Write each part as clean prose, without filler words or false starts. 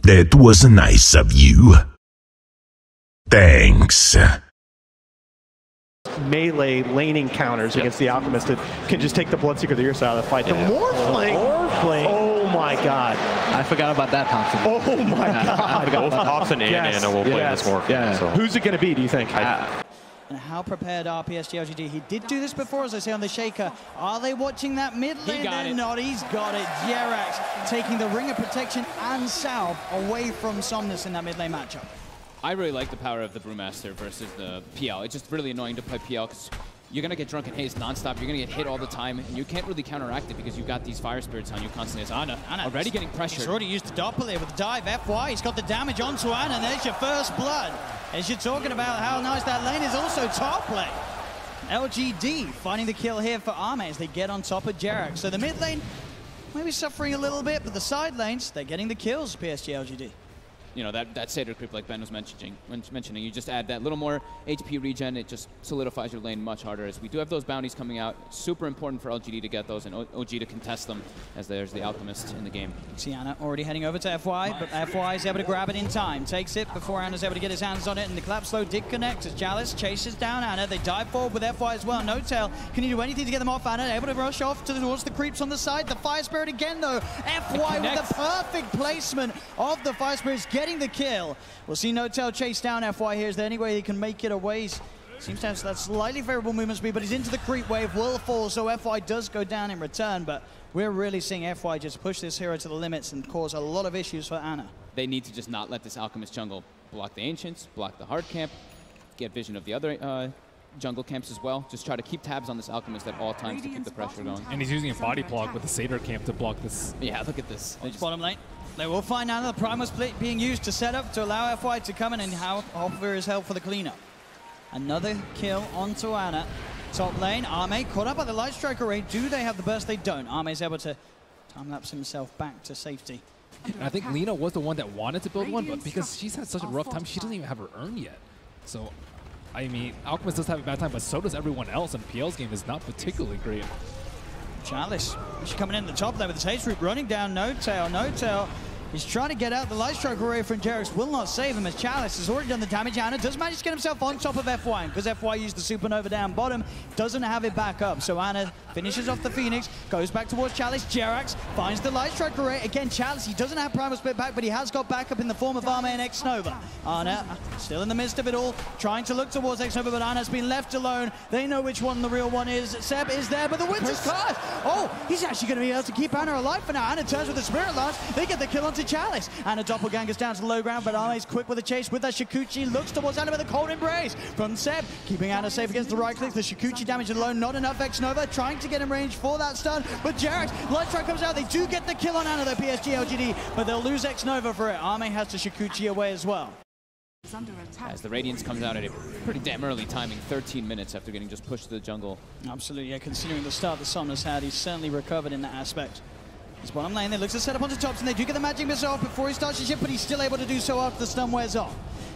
That was nice of you. Thanks. Melee laning counters against the Alchemist that can just take the Bloodseeker the ears out of the fight. The Morphling! Oh my god. I forgot about that, Thompson. Oh my god. Both Thompson and Anna will play this Morphling. So. Who's it going to be, do you think? And how prepared are PSG LGD? He did do this before, as I say, on the Shaker. Are they watching that mid lane? They're not. He's got it. Jerax taking the Ring of Protection and Salve away from Somnus in that mid lane matchup. I really like the power of the Brewmaster versus the PL. It's just really annoying to play PL because you're going to get drunk and haze nonstop. You're going to get hit all the time, and you can't really counteract it because you've got these fire spirits on you constantly. As Anna already getting pressured. He's already used the Doppler with the dive. FY, he's got the damage onto Anna, and there's your first blood. As you're talking about how nice that lane is, also top lane. LGD finding the kill here for Arme as they get on top of Jerax. So the mid lane maybe suffering a little bit, but the side lanes, they're getting the kills, PSG LGD. You know, that Seder creep like Ben was mentioning, you just add that little more HP regen, it just solidifies your lane much harder, as we do have those bounties coming out. Super important for LGD to get those and OG to contest them, as there's the Alchemist in the game. See Anna already heading over to FY, but FY is able to grab it in time. Takes it before Anna's able to get his hands on it, and the collapse slow did connect as Chalice chases down Anna. They dive forward with FY as well. No tail. Can you do anything to get them off Anna? Able to rush off towards the creeps on the side. The Fire Spirit again, though. FY with the perfect placement of the Fire Spirits, getting the kill. We'll see No Tail chase down FY here. Is there any way he can make it away? Seems to have that slightly favorable movement speed, but he's into the creep wave, will fall, so FY does go down in return, but we're really seeing FY just push this hero to the limits and cause a lot of issues for Anna. They need to just not let this Alchemist jungle block the Ancients, block the hard camp, get vision of the other jungle camps as well. Just try to keep tabs on this Alchemist at all times to keep the pressure going. And he's using a body block with the Seder camp to block this. Yeah, look at this. Bottom lane. They will find Anna. The Primal Split being used to set up to allow FY to come in and offer his help for the cleanup. Another kill onto Anna. Top lane, Arme caught up by the Light Strike array. Do they have the burst? They don't. Arme's able to time-lapse himself back to safety. And I think Lena was the one that wanted to build one, but because she's had such a rough time, she doesn't even have her urn yet. So, I mean, Alchemist does have a bad time, but so does everyone else, and PL's game is not particularly great. Chalice, she's coming in the top there with the Haste Root running down No Tail. No Tail, he's trying to get out. The Light Strike array from Jerax will not save him as Chalice has already done the damage. Anna does manage to get himself on top of FY, because FY used the Supernova down bottom, doesn't have it back up. So Anna finishes off the Phoenix, goes back towards Chalice. Jerax finds the Light Strike array. Again, Chalice, he doesn't have Primal Split back, but he has got backup in the form of Arme and X-Nova. Anna, still in the midst of it all, trying to look towards X-Nova, but Anna's been left alone. They know which one the real one is. Seb is there, but the Winter's Curse! Oh, he's actually going to be able to keep Anna alive for now. Anna turns with the Spirit Lance. They get the kill onto Chalice. Anna doppelgangers down to the low ground, but Arme's quick with the chase with that Shikuchi. Looks towards Anna with a cold embrace from Seb, keeping Anna safe against the right click. The Shikuchi damage alone, not enough. X-Nova trying to get in range for that stun, but Jerax, Light Strike comes out. They do get the kill on Anna, the PSG LGD, but they'll lose X-Nova for it. Arme has the Shikuchi away as well. As the Radiance comes out at a pretty damn early timing, 13 minutes after getting just pushed to the jungle. Absolutely, yeah, considering the start the Somnus had, he's certainly recovered in that aspect. His bottom lane, they look to set up onto tops, and they do get the magic missile off before he starts his ship, but he's still able to do so after the stun wears off.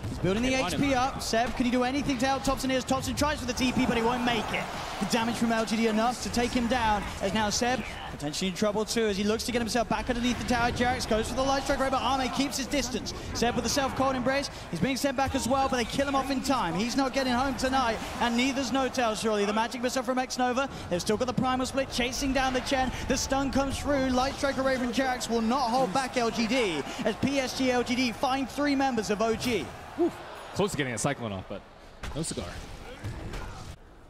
He's building the HP up. Seb, can he do anything to help Thompson here? Thompson tries for the TP, but he won't make it. The damage from LGD enough to take him down, as now Seb potentially in trouble too, as he looks to get himself back underneath the tower. Jerax goes for the Light Strike, but Arme keeps his distance. Seb with the self-cold embrace. He's being sent back as well, but they kill him off in time. He's not getting home tonight, and neither's No Tail, surely. The magic missile from X-Nova. They've still got the Primal Split chasing down the Chen. The stun comes through. Light Strike array from Jerax will not hold back LGD, as PSG LGD find 3 members of OG. Whew. Close to getting a Cyclone off, but no cigar.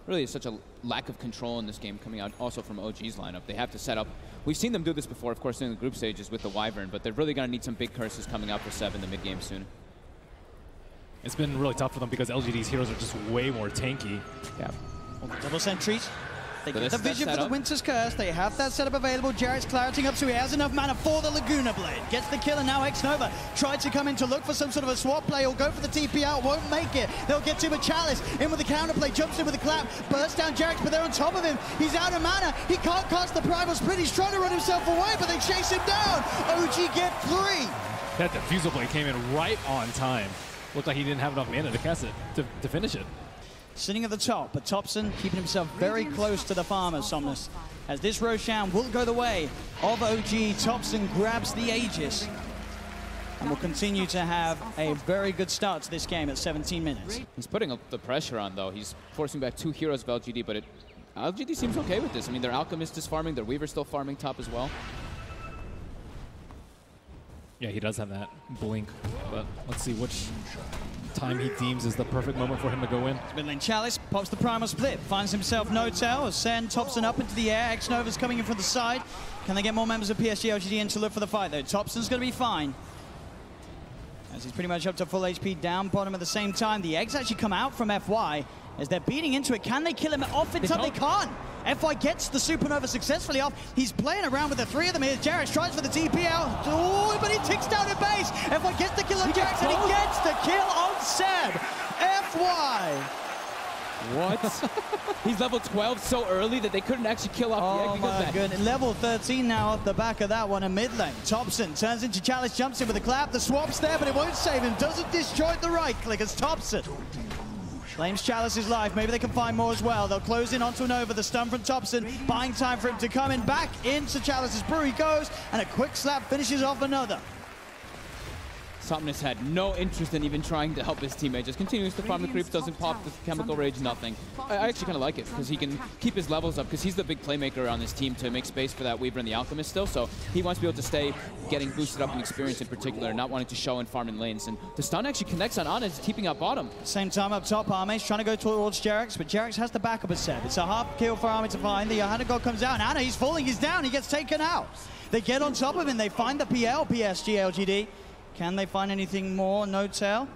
Really, it's such a lack of control in this game coming out also from OG's lineup. They have to set up. We've seen them do this before, of course, in the group stages with the Wyvern, but they're really going to need some big curses coming up for Seb in the mid game soon. It's been really tough for them because LGD's heroes are just way more tanky. Yeah. Double sentries. They get the vision for the Winter's Curse. They have that setup available. Jerax clarifying up, so he has enough mana for the Laguna Blade. Gets the kill, and now X-Nova tried to come in to look for some sort of a swap play or go for the TP out. Won't make it. They'll get to, but Chalice in with the counterplay, jumps in with a clap, bursts down Jerax, but they're on top of him. He's out of mana. He can't cast the Primal Split. He's trying to run himself away, but they chase him down. OG get 3. That defusal blade came in right on time. Looked like he didn't have enough mana to cast it, to finish it. Sitting at the top, but Thompson keeping himself very close to the farmer, Somnus. As this Roshan will go the way of OG, Thompson grabs the Aegis. and will continue to have a very good start to this game at 17 minutes. He's putting up the pressure on, though. He's forcing back 2 heroes of LGD, but LGD seems okay with this. I mean, their Alchemist is farming, their Weaver's still farming top as well. Yeah, he does have that blink, but let's see which time he deems is the perfect moment for him to go in. Mid lane Chalice pops the primal split, finds himself no tail, send Thompson up into the air, X-Nova's coming in from the side. Can they get more members of PSG LGD in to look for the fight though? Thompson's going to be fine, as he's pretty much up to full HP down bottom at the same time. The eggs actually come out from FY as they're beating into it. Can they kill him off in time? They can't. FY gets the Supernova successfully off. He's playing around with the 3 of them here. Jarex tries for the TP out. Oh, but he ticks down at base. FY gets the kill on Jarex, and he gets the kill on Seb. FY. What? He's level 12 so early that they couldn't actually kill off the egg because of that. Goodness. Level 13 now off the back of that one in mid lane. Thompson turns into Chalice, jumps in with a clap. The swap's there, but it won't save him. Doesn't destroy the right click as Thompson claims Chalice's life. Maybe they can find more as well. They'll close in onto Nova. The stun from Thompson, buying time for him to come in. Back into Chalice's brew he goes, and a quick slap finishes off another. Somnus had no interest in even trying to help his teammate. Just continues to farm the creeps, doesn't pop the chemical rage, nothing. I actually kind of like it because he can keep his levels up because he's the big playmaker on this team to make space for that Weaver and the Alchemist still. So he wants to be able to stay getting boosted up in experience in particular, not wanting to show and farm in lanes. And the stun actually connects on Ana, keeping out bottom. Same time up top, Arme's trying to go towards Jarex, but Jarex has the backup of Seb. It's a half kill for Arme to find. The Johanna God comes out, and Ana, he's falling, he's down, he gets taken out. They get on top of him, they find the PSG LGD. Can they find anything more? No tail.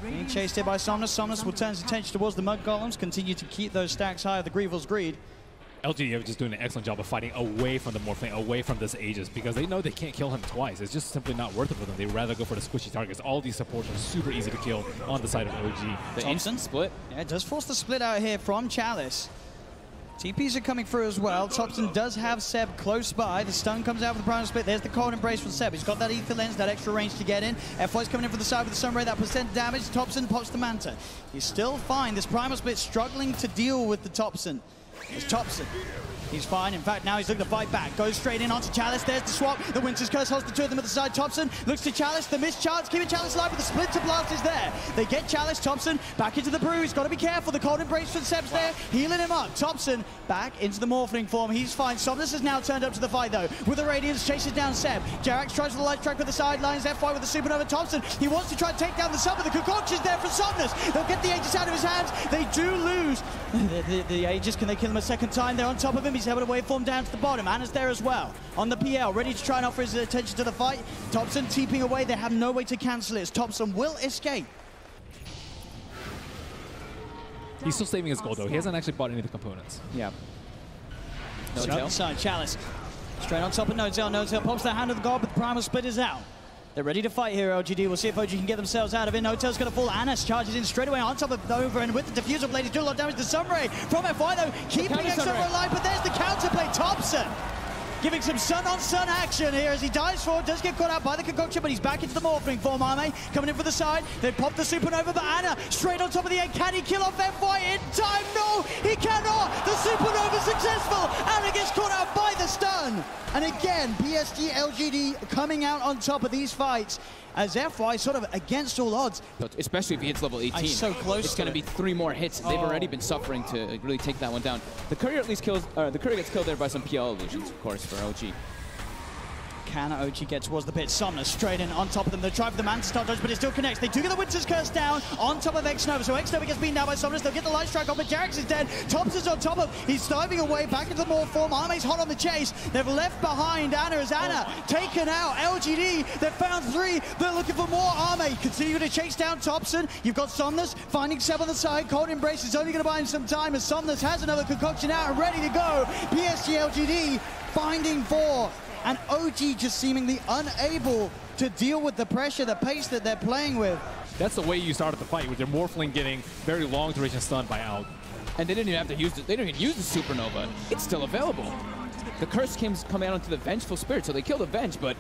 Being chased here by Somnus. Somnus will turn his attention towards the Mud Golems, continue to keep those stacks high of the Grievel's Greed. LGD are just doing an excellent job of fighting away from the Morphling, away from this Aegis, because they know they can't kill him twice. It's just simply not worth it for them. They'd rather go for the squishy targets. All these supports are super easy to kill on the side of OG. The instant split. Yeah, it does force the split out here from Chalice. TPs are coming through as well. Thompson does have Seb close by. The stun comes out with the primal split. There's the cold embrace from Seb. He's got that ether lens, that extra range to get in. FY's coming in from the side with the sunray, that percent damage. Thompson pops the Manta. He's still fine. This primal split struggling to deal with the Thompson. It's Thompson. He's fine. In fact, now he's looking to fight back. Goes straight in onto Chalice. There's the swap. The Winter's Curse holds the 2 of them at the side. Thompson looks to Chalice. The missed chance, keeping Chalice alive, but the Splinter Blast is there. They get Chalice. Thompson back into the brew. He's got to be careful. The cold embrace from Seb's there, healing him up. Thompson back into the Morphling form. He's fine. Somnus has now turned up to the fight, though. With the Radiance, chases down Seb. Jarex tries for the light strike with the sidelines. FY with the Supernova. Thompson, he wants to try and take down the sub, but the concoction's there from Somnus. They'll get the Aegis out of his hands. They do lose the Aegis. Can they kill him a second time? They're on top of him. He's able to waveform down to the bottom. Ana's there as well on the PL, ready to try and offer his attention to the fight. Thompson teeping away. They have no way to cancel it. Thompson will escape. He's still saving his gold though. He hasn't actually bought any of the components. Yeah. No tail. Side Chalice straight on top of No Tail. No Tail pops the hand of the god, but the primal split is out. They're ready to fight here, LGD. We'll see if OG can get themselves out of it. No Tail's going to fall. Anas charges in straight away on top of Nova, and with the diffuser blade, he's doing a lot of damage to Sunray. From FY, though, keeping X-Nova alive, but there's the counterplay. Thompson giving some sun-on-sun action here as he dives forward, does get caught out by the concoction, but he's back into the Morphling form. Arme coming in for the side. They pop the Supernova, but Ana straight on top of the egg. Can he kill off FY in time? No, he cannot. The Supernova successful. Ana gets caught out by the stun. And again, PSG LGD coming out on top of these fights as FY sort of against all odds. Especially if he hits level 18. So close. It's going to be 3 more hits. They've already been suffering to really take that one down. The courier at least kills, the courier gets killed there by some PL illusions, of course, for OG. Can OG get towards the pit? Somnus straight in on top of them. They try for the Manta start dodge, but it still connects. They do get the Winter's Curse down on top of X-Nova. So X-Nova gets beaten down by Somnus. They'll get the light strike off, but Jarex is dead. Thompson's on top of. He's diving away back into the more form. Arme's hot on the chase. They've left behind Ana as Ana taken out. LGD, they've found 3. They're looking for more. Arme continue to chase down Thompson. You've got Somnus finding Seb on the side. Cold Embrace is only going to buy him some time as Somnus has another concoction out and ready to go. PSG LGD finding 4. And OG just seemingly unable to deal with the pressure, the pace that they're playing with. That's the way you started the fight, with your Morphling getting very long duration stun by out. And they didn't even have to use it. They didn't even use the Supernova. It's still available. The curse came out onto the Vengeful Spirit, so they killed the Venge, but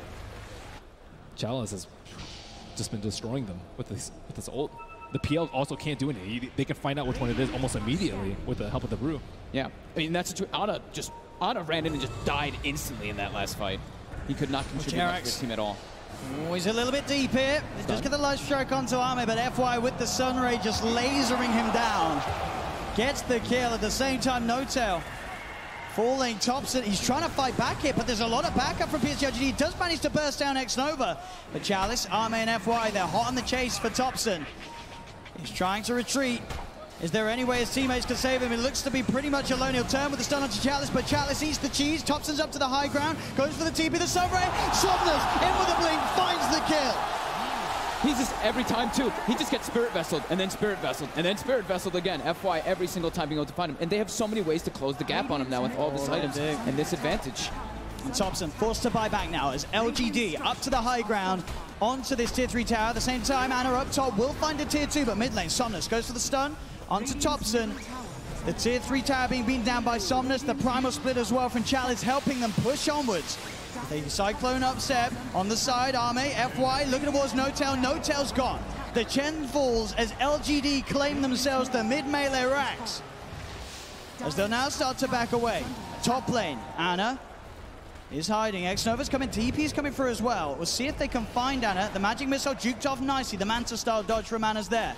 Chalice has just been destroying them with this ult. The PL also can't do anything. They can find out which one it is almost immediately with the help of the brew. Yeah, I mean, that's Ana ran in and just died instantly in that last fight. He could not contribute much to his team at all. Oh, he's a little bit deep here. He's just got the light strike onto Arme, but FY with the Sun Ray just lasering him down. Gets the kill at the same time, NOTAIL falling Thompson. He's trying to fight back here, but there's a lot of backup from PSG LGD. He does manage to burst down X-Nova. But Chalice, Arme, and FY, they're hot on the chase for Thompson. He's trying to retreat. Is there any way his teammates can save him? It looks to be pretty much alone. He'll turn with the stun onto Chalice, but Chalice eats the cheese. Thompson's up to the high ground, goes for the TP, the Sunray. Somnus in with a blink, finds the kill. He's just, every time too, he just gets Spirit Vesseled, and then Spirit Vesseled, and then Spirit Vesseled again. FY every single time being able to find him. And they have so many ways to close the gap on him now with all of his items and this advantage. And Thompson forced to buy back now as LGD up to the high ground, onto this tier 3 tower. At the same time, Anna up top will find a tier 2, but mid lane, Somnus goes for the stun onto Thompson. The tier 3 tower being beaten down by Somnus, the primal split as well from Chalice, helping them push onwards. The Cyclone upset on the side, Arme, FY looking towards NOTAIL, NOTAIL's gone. The Chen falls as LGD claim themselves the mid-melee racks. As they'll now start to back away. Top lane, Anna is hiding. X-Nova's coming, TP's coming through as well. We'll see if they can find Anna. The magic missile juked off nicely. The Manta-style dodge from Anna's there.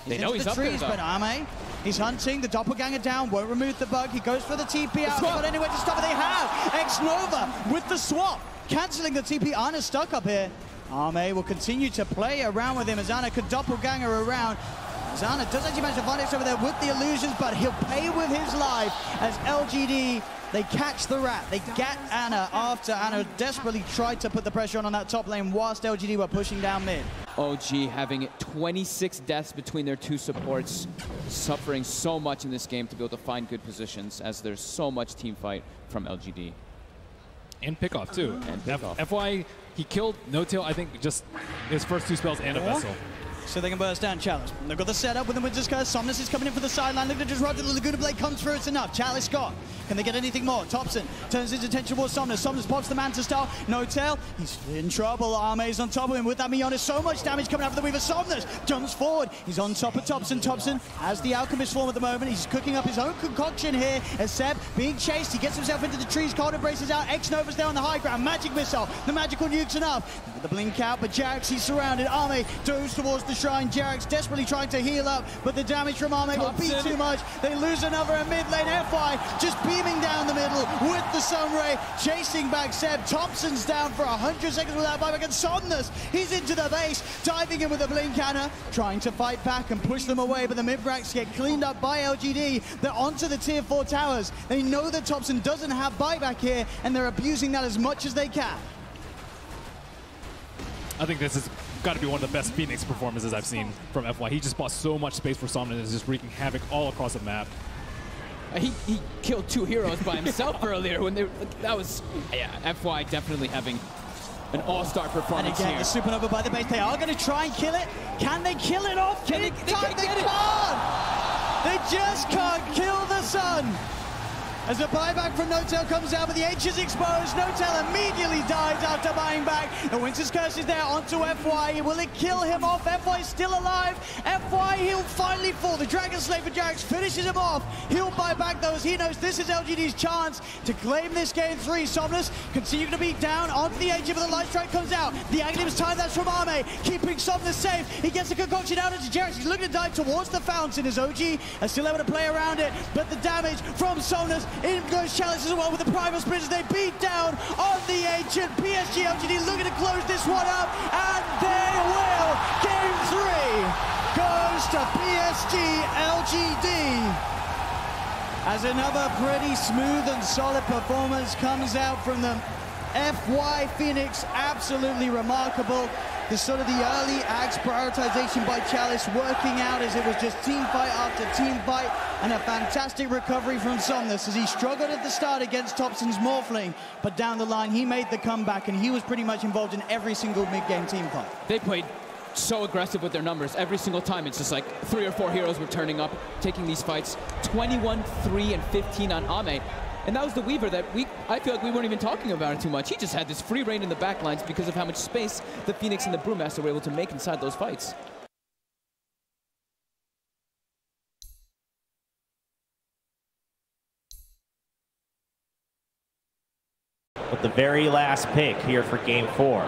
They know he's up trees, there, but Arme, he's hunting. The doppelganger down, won't remove the bug. He goes for the TP out, but anyway to stop it. They have X-Nova with the swap, cancelling the TP. Anna's stuck up here. Arme will continue to play around with him as Anna could doppelganger around. Anna does actually manage to find X over there with the illusions, but he'll pay with his life as LGD, they catch the rat. They get Anna after Anna desperately tried to put the pressure on that top lane whilst LGD were pushing down mid. OG having 26 deaths between their two supports, suffering so much in this game to be able to find good positions as there's so much team fight from LGD. And pickoff too. And pickoff. FY, he killed NOTAIL, I think, just his first 2 spells and a vessel. So they can burst down Chalice. They've got the setup with the Winter's Curse. Somnus is coming in for the sideline. Look at just right to the Laguna Blade comes through. It's enough. Chalice gone. Can they get anything more? Thompson turns his attention towards Somnus. Somnus pops the Manta Star. NOTAIL. He's in trouble. Arme's on top of him with that Mionis. So much damage coming out of the Weaver. Somnus jumps forward. He's on top of Thompson. Thompson has the Alchemist form at the moment. He's cooking up his own concoction here as Seb being chased. He gets himself into the trees. Cold embraces out. X-Nova's there on the high ground. Magic missile. The magical nuke's enough. With the blink out, but Jarex, he's surrounded. Arme goes towards the shrine. Jarex desperately trying to heal up, but the damage from Arme will be too much. They lose another in mid lane. FY just beaming down the middle with the Sunray, chasing back Seb. Thompson's down for 100 seconds without buyback, and Somnus, he's into the base, diving in with a blink cannon, trying to fight back and push them away, but the mid-racks get cleaned up by LGD. They're onto the tier 4 towers. They know that Thompson doesn't have buyback here, and they're abusing that as much as they can. I think this has got to be one of the best Phoenix performances I've seen from FY. He just bought so much space for Somnus and is just wreaking havoc all across the map. He killed 2 heroes by himself earlier when that was, yeah, FY definitely having an all-star performance and again, here. The supernova by the base. They are going to try and kill it. Can they kill it off? They can't. They just can't kill the sun. As a buyback from NOTAIL comes out, but the H is exposed. NOTAIL immediately dies after buying back. The Winter's Curse is there onto FY. Will it kill him off? FY is still alive. FY, he'll finally fall. The Dragon Slayer for Jarex finishes him off. He'll buy back those. He knows this is LGD's chance to claim this game 3. Somnus continuing to beat down onto the H, but the Light Strike comes out. The Aghanim's time, that's from Arme, keeping Somnus safe. He gets the concoction out into Jarex. He's looking to dive towards the fountain as OG is still able to play around it, but the damage from Somnus. In goes Chalice as well with the primal splitters. They beat down on the ancient. PSG LGD looking to close this one up, and they will. Game 3 goes to PSG LGD. As another pretty smooth and solid performance comes out from them. FY Phoenix, absolutely remarkable. The sort of the early axe prioritization by Chalice working out as it was just team fight after team fight, and a fantastic recovery from Somnus as he struggled at the start against Thompson's Morphling, but down the line he made the comeback and he was pretty much involved in every single mid-game team fight. They played so aggressive with their numbers every single time. It's just like 3 or 4 heroes were turning up, taking these fights. 21, 3, and 15 on Ame. And that was the Weaver that I feel like we weren't even talking about it too much. He just had this free reign in the backlines because of how much space the Phoenix and the Brewmaster were able to make inside those fights. But the very last pick here for Game 4.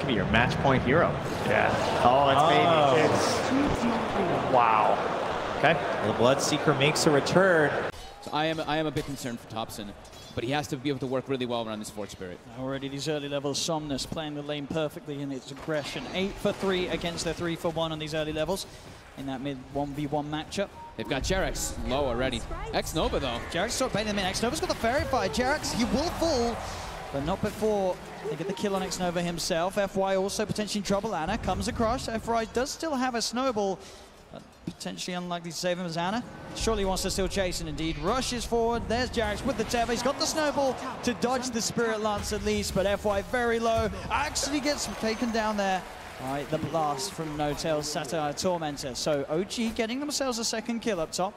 could be your match point hero. Yeah. Oh, it's wow. Okay. The Bloodseeker makes a return. So I am a bit concerned for Topson, but he has to be able to work really well around this Fort Spirit. Already these early levels, Somnus playing the lane perfectly in its aggression. 8 for 3 against the 3 for 1 on these early levels in that mid 1v1 matchup. They've got Jarex low already. X-Nova though. Jarex sort of baiting them in. X-Nova's got the fairy fire. Jarex, he will fall, but not before they get the kill on X-Nova himself. FY also potentially in trouble. Ana comes across. FY does still have a snowball. Potentially unlikely to save him as Ana. Surely wants to still chase and indeed rushes forward. There's Jarex with the Tether. He's got the snowball to dodge the Spirit Lance at least, but FY very low. Actually gets taken down there by the blast from No-Tail's Satire Tormentor. So OG getting themselves a second kill up top.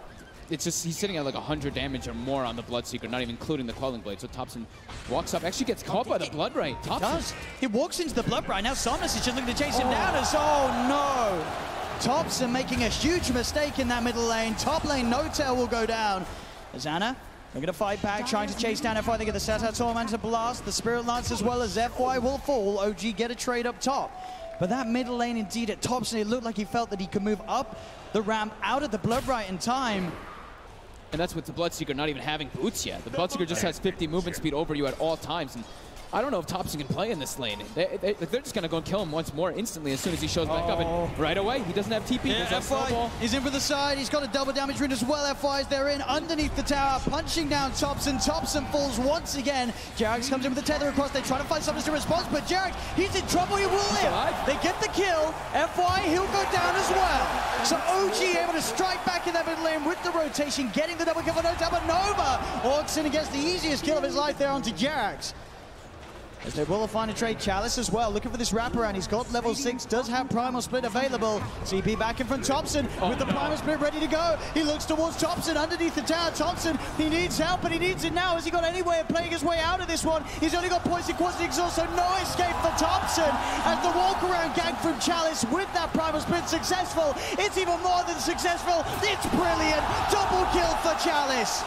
It's just he's sitting at like 100 damage or more on the Bloodseeker, not even including the Quelling Blade. So Topson walks up, actually gets caught by the Blood Ray. Topson. He walks into the Blood Ray. Now Somnus is just looking to chase him down as, oh no! Topson making a huge mistake in that middle lane. Top lane, No-Tail will go down. As Ana looking to fight back, trying to chase down FY. They get the Satire Tormentor blast. The Spirit Lance as well as FY will fall. OG get a trade up top. But that middle lane indeed at Topson, it looked like he felt that he could move up the ramp out of the Blood Right in time. And that's with the Bloodseeker not even having boots yet. The Bloodseeker just has 50 movement speed over you at all times. And I don't know if Topson can play in this lane. They're just going to go and kill him once more instantly as soon as he shows back up. And right away, he doesn't have TP. Yeah, FY is in for the side. He's got a double damage rune as well. FY is there in underneath the tower, punching down Topson. Topson falls once again. Jarex comes in with the tether across. They try to find something to response, but Jarex, he's in trouble. He will live. They get the kill. FY, he'll go down as well. So OG able to strike back in that middle lane with the rotation, getting the double kill for No-Tail, but Nova walks in and gets the easiest kill of his life there onto Jarex. As they will find a trade. Chalice as well, looking for this wraparound. He's got level 6, does have Primal Split available. CP back in from Topson with the Primal Split ready to go. He looks towards Topson underneath the tower. Topson, he needs help, but he needs it now. Has he got any way of playing his way out of this one? He's only got poison, quasi exhaust, so no escape for Topson. As the walk around gang from Chalice with that Primal Split successful. It's even more than successful. It's brilliant. Double kill for Chalice,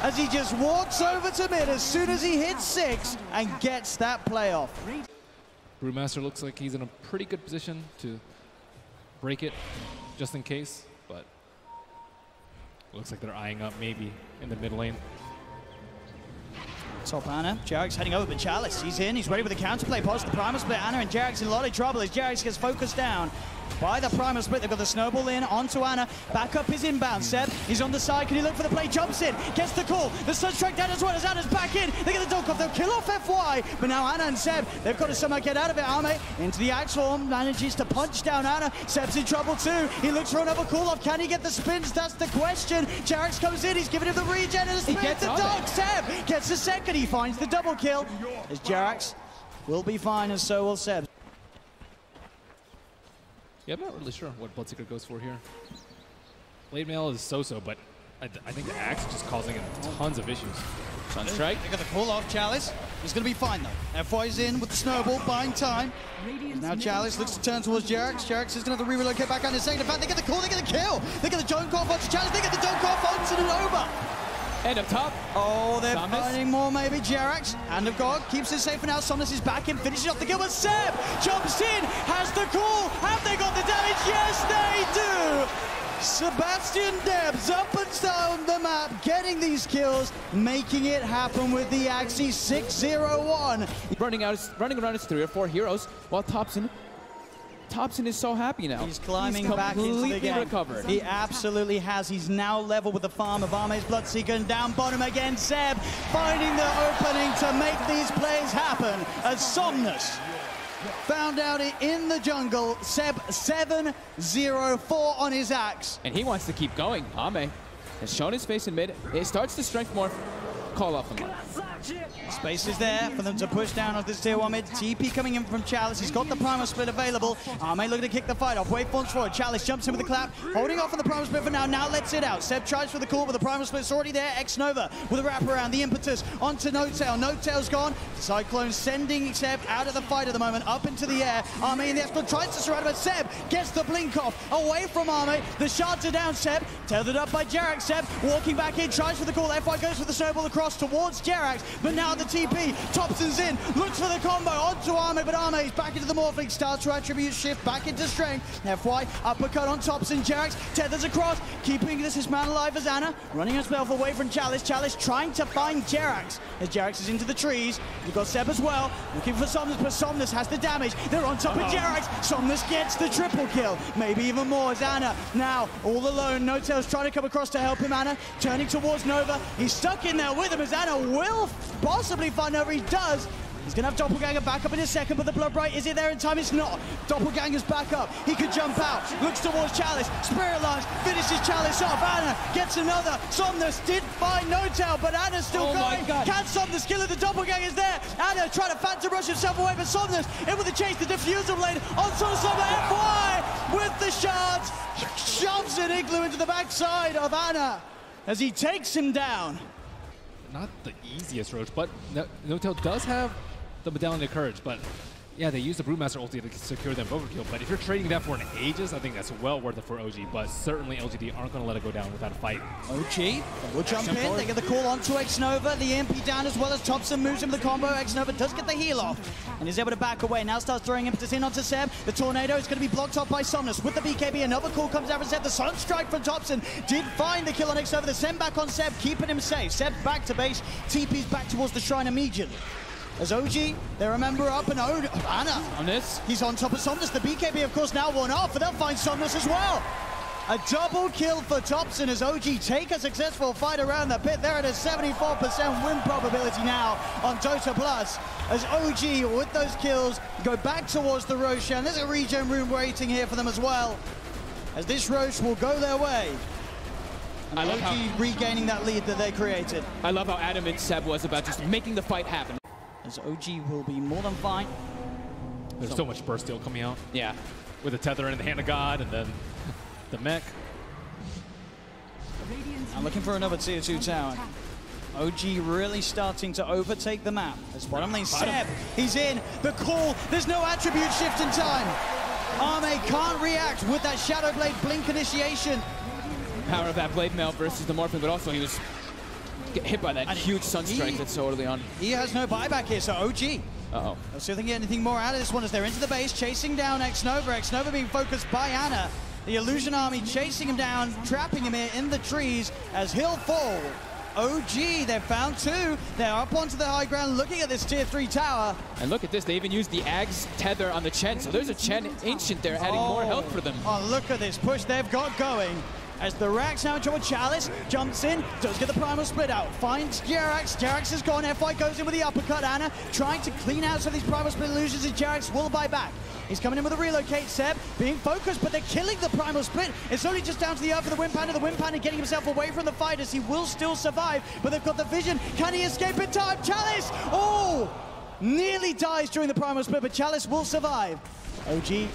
as he just walks over to mid as soon as he hits 6 and gets that playoff. Brewmaster looks like he's in a pretty good position to break it, just in case, but looks like they're eyeing up maybe in the mid lane. Top Ana, Jarex heading over, but Chalice, he's in, he's ready with the counterplay, post the Primal Split. Ana and Jarex in a lot of trouble as Jarex gets focused down by the Primal Split. They've got the snowball in onto Ana. Back up his inbound. Seb, he's on the side. Can he look for the play? Jumps in, gets the call. The Sunstrike down as well as Ana's back in. They get the dunk off. They'll kill off FY. But now Ana and Seb, they've got to somehow get out of it. Ame into the axe form, manages to punch down Ana. Seb's in trouble too. He looks for another call off. Can he get the spins? That's the question. Jarex comes in. He's giving him the regen and the spin. The dunk. Seb gets the second. He finds the double kill. As Jarex will be fine, and so will Seb. Yeah, I'm not really sure what Bloodseeker goes for here. Blade Mail is so-so, but I think the axe is just causing him tons of issues. Sunstrike. They got the call off Chalice. He's going to be fine though. FY's in with the snowball, buying time. Now Chalice looks to turn towards Jarex. Jarex is going to have to relocate back out in a second. In fact, they get the call, they get the kill. They get the dunk off onto Chalice. They get the dunk off onto Nova. And up top. Oh, they're finding more maybe. Jarex, Hand of God, keeps it safe for now. Somnus is back in, finishes off the kill, but Seb jumps in, has the call. Have they got the damage? Yes, they do. Sebastian Debs up and down the map, getting these kills, making it happen with the Axie 6-0-1. Running around his 3 or 4 heroes, while Topson is so happy now. He's climbing back into the game. Recovered. He absolutely has. He's now level with the farm of Ame's Bloodseeker, and down bottom again, Seb finding the opening to make these plays happen as Somnus found out it in the jungle. Seb 7-0-4 on his axe. And he wants to keep going. Ame has shown his face in mid. It starts to strength more. Call off him. Space is there for them to push down off this tier 1 mid. TP coming in from Chalice. He's got the Primal Split available. Ame looking to kick the fight off. Waveforms forward. Chalice jumps in with the clap. Holding off on the Primal Split for now. Now lets it out. Seb tries for the call, but the Primal Split's already there. X-Nova with a wraparound. The impetus onto No-Tail. No-Tail's gone. Cyclone sending Seb out of the fight at the moment. Up into the air. Ame in the X-Nova tries to surround him, but Seb gets the blink off. Away from Ame. The shards are down. Seb tethered up by Jarex. Seb walking back in. Tries for the call. FY goes for the snowball across. across towards Jerax, but now the TP. Thompson's in, looks for the combo onto Arme, but Arme is back into the Morphling, starts to attribute shift back into strength. FY, uppercut on Thompson, Jerax tethers across, keeping this man alive as Anna, running herself away from Chalice. Chalice trying to find Jerax, as Jerax is into the trees. You've got Seb as well, looking for Somnus, but Somnus has the damage. They're on top of Jerax. Somnus gets the triple kill, maybe even more, as Anna now all alone. No-Tail's trying to come across to help him. Anna turning towards Nova. He's stuck in there with him, as Anna will possibly find Nova. He does. He's going to have Doppelganger back up in a second, but the Blood Bright, is it there in time? It's not. Doppelganger's back up. He could jump out. Looks towards Chalice. Spirit Lance finishes Chalice off. Anna gets another. Somnus did find No-Tail, but Anna's still going. Can Somnus kill it? The Doppelganger's there. Anna trying to phantom rush himself away, but Somnus in with the chase. The diffuser blade on Somnus. FY with the shards. Shoves an Igloo into the backside of Anna as he takes him down. Not the easiest Roach, but No-Tail does have the Medallion of Courage, but yeah, they use the Brewmaster ulti to secure them overkill. But if you're trading that for an Aegis, I think that's well worth it for OG. But certainly LGD aren't going to let it go down without a fight. OG will jump in. They get the call onto X-Nova. The EMP down as well as Thompson moves him the combo. X-Nova does get the heal off and is able to back away. Now starts throwing impetus in onto Seb. The Tornado is going to be blocked off by Somnus with the BKB. Another call comes out from Seb. The Sunstrike from Thompson did find the kill on X-Nova. The send back on Seb, keeping him safe. Seb back to base. TP's back towards the shrine immediately. As OG, they remember up and Anna. On this. He's on top of Somnus. The BKB, of course, now worn off, but they'll find Somnus as well. A double kill for Thompson as OG take a successful fight around the pit. They're at a 74% win probability now on Dota Plus. As OG, with those kills, go back towards the Roshan. There's a regen room waiting here for them as well. As this Roche will go their way. I love OG regaining that lead that they created. I love how adamant Seb was about just making the fight happen. As OG will be more than fine. There's so much burst steel coming out. Yeah. With the tether in the hand of God and then the mech. I'm looking for another tier 2 tower. OG really starting to overtake the map. As bottom lane, Seb, he's in. The call, there's no attribute shift in time. Arme can't react with that Shadow Blade blink initiation. Power of that Blade Mail versus the Morphling, but also he was get hit by that huge Sunstrike that's so early on. He has no buyback here, so OG. Uh-oh. Let's see if they can get anything more out of this one as they're into the base, chasing down X-Nova. X-Nova being focused by Anna. The Illusion Army chasing him down, trapping him here in the trees as he'll fall. OG, they've found two. They're up onto the high ground looking at this tier 3 tower. And look at this, they even used the Ag's tether on the Chen. So there's a Chen Ancient there adding more health for them. Oh, look at this push they've got going. As the Rax now in trouble, Chalice jumps in, does get the primal split out, finds Jerax. Jerax is gone, FY goes in with the uppercut. Anna trying to clean out some of these primal split illusions as Jerax will buy back. He's coming in with a relocate. Seb being focused, but they're killing the primal split. It's only just down to the earth for the Wind Panda. The Wind Panda getting himself away from the fighters. He will still survive, but they've got the vision. Can he escape in time? Chalice! Oh! Nearly dies during the primal split, but Chalice will survive. OG,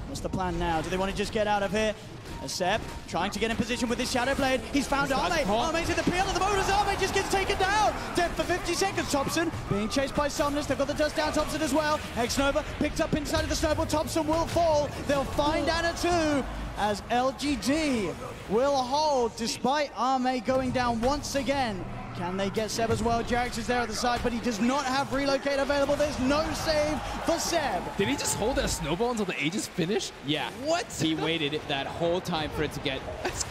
what's the plan now? Do they want to just get out of here? As Seb trying to get in position with his Shadow Blade. He's found Arme. Arme's in the peel of the motors. Arme just gets taken down. Dead for 50 seconds. Thompson being chased by Somnus. They've got the dust down Thompson as well. X-Nova picked up inside of the snowball. Thompson will fall. They'll find Anna too. As LGD will hold despite Arme going down once again. Can they get Seb as well? Jerax is there at the side, but he does not have relocate available. There's no save for Seb. Did he just hold that snowball until the Aegis finished? Yeah. What? He waited that whole time for it to get.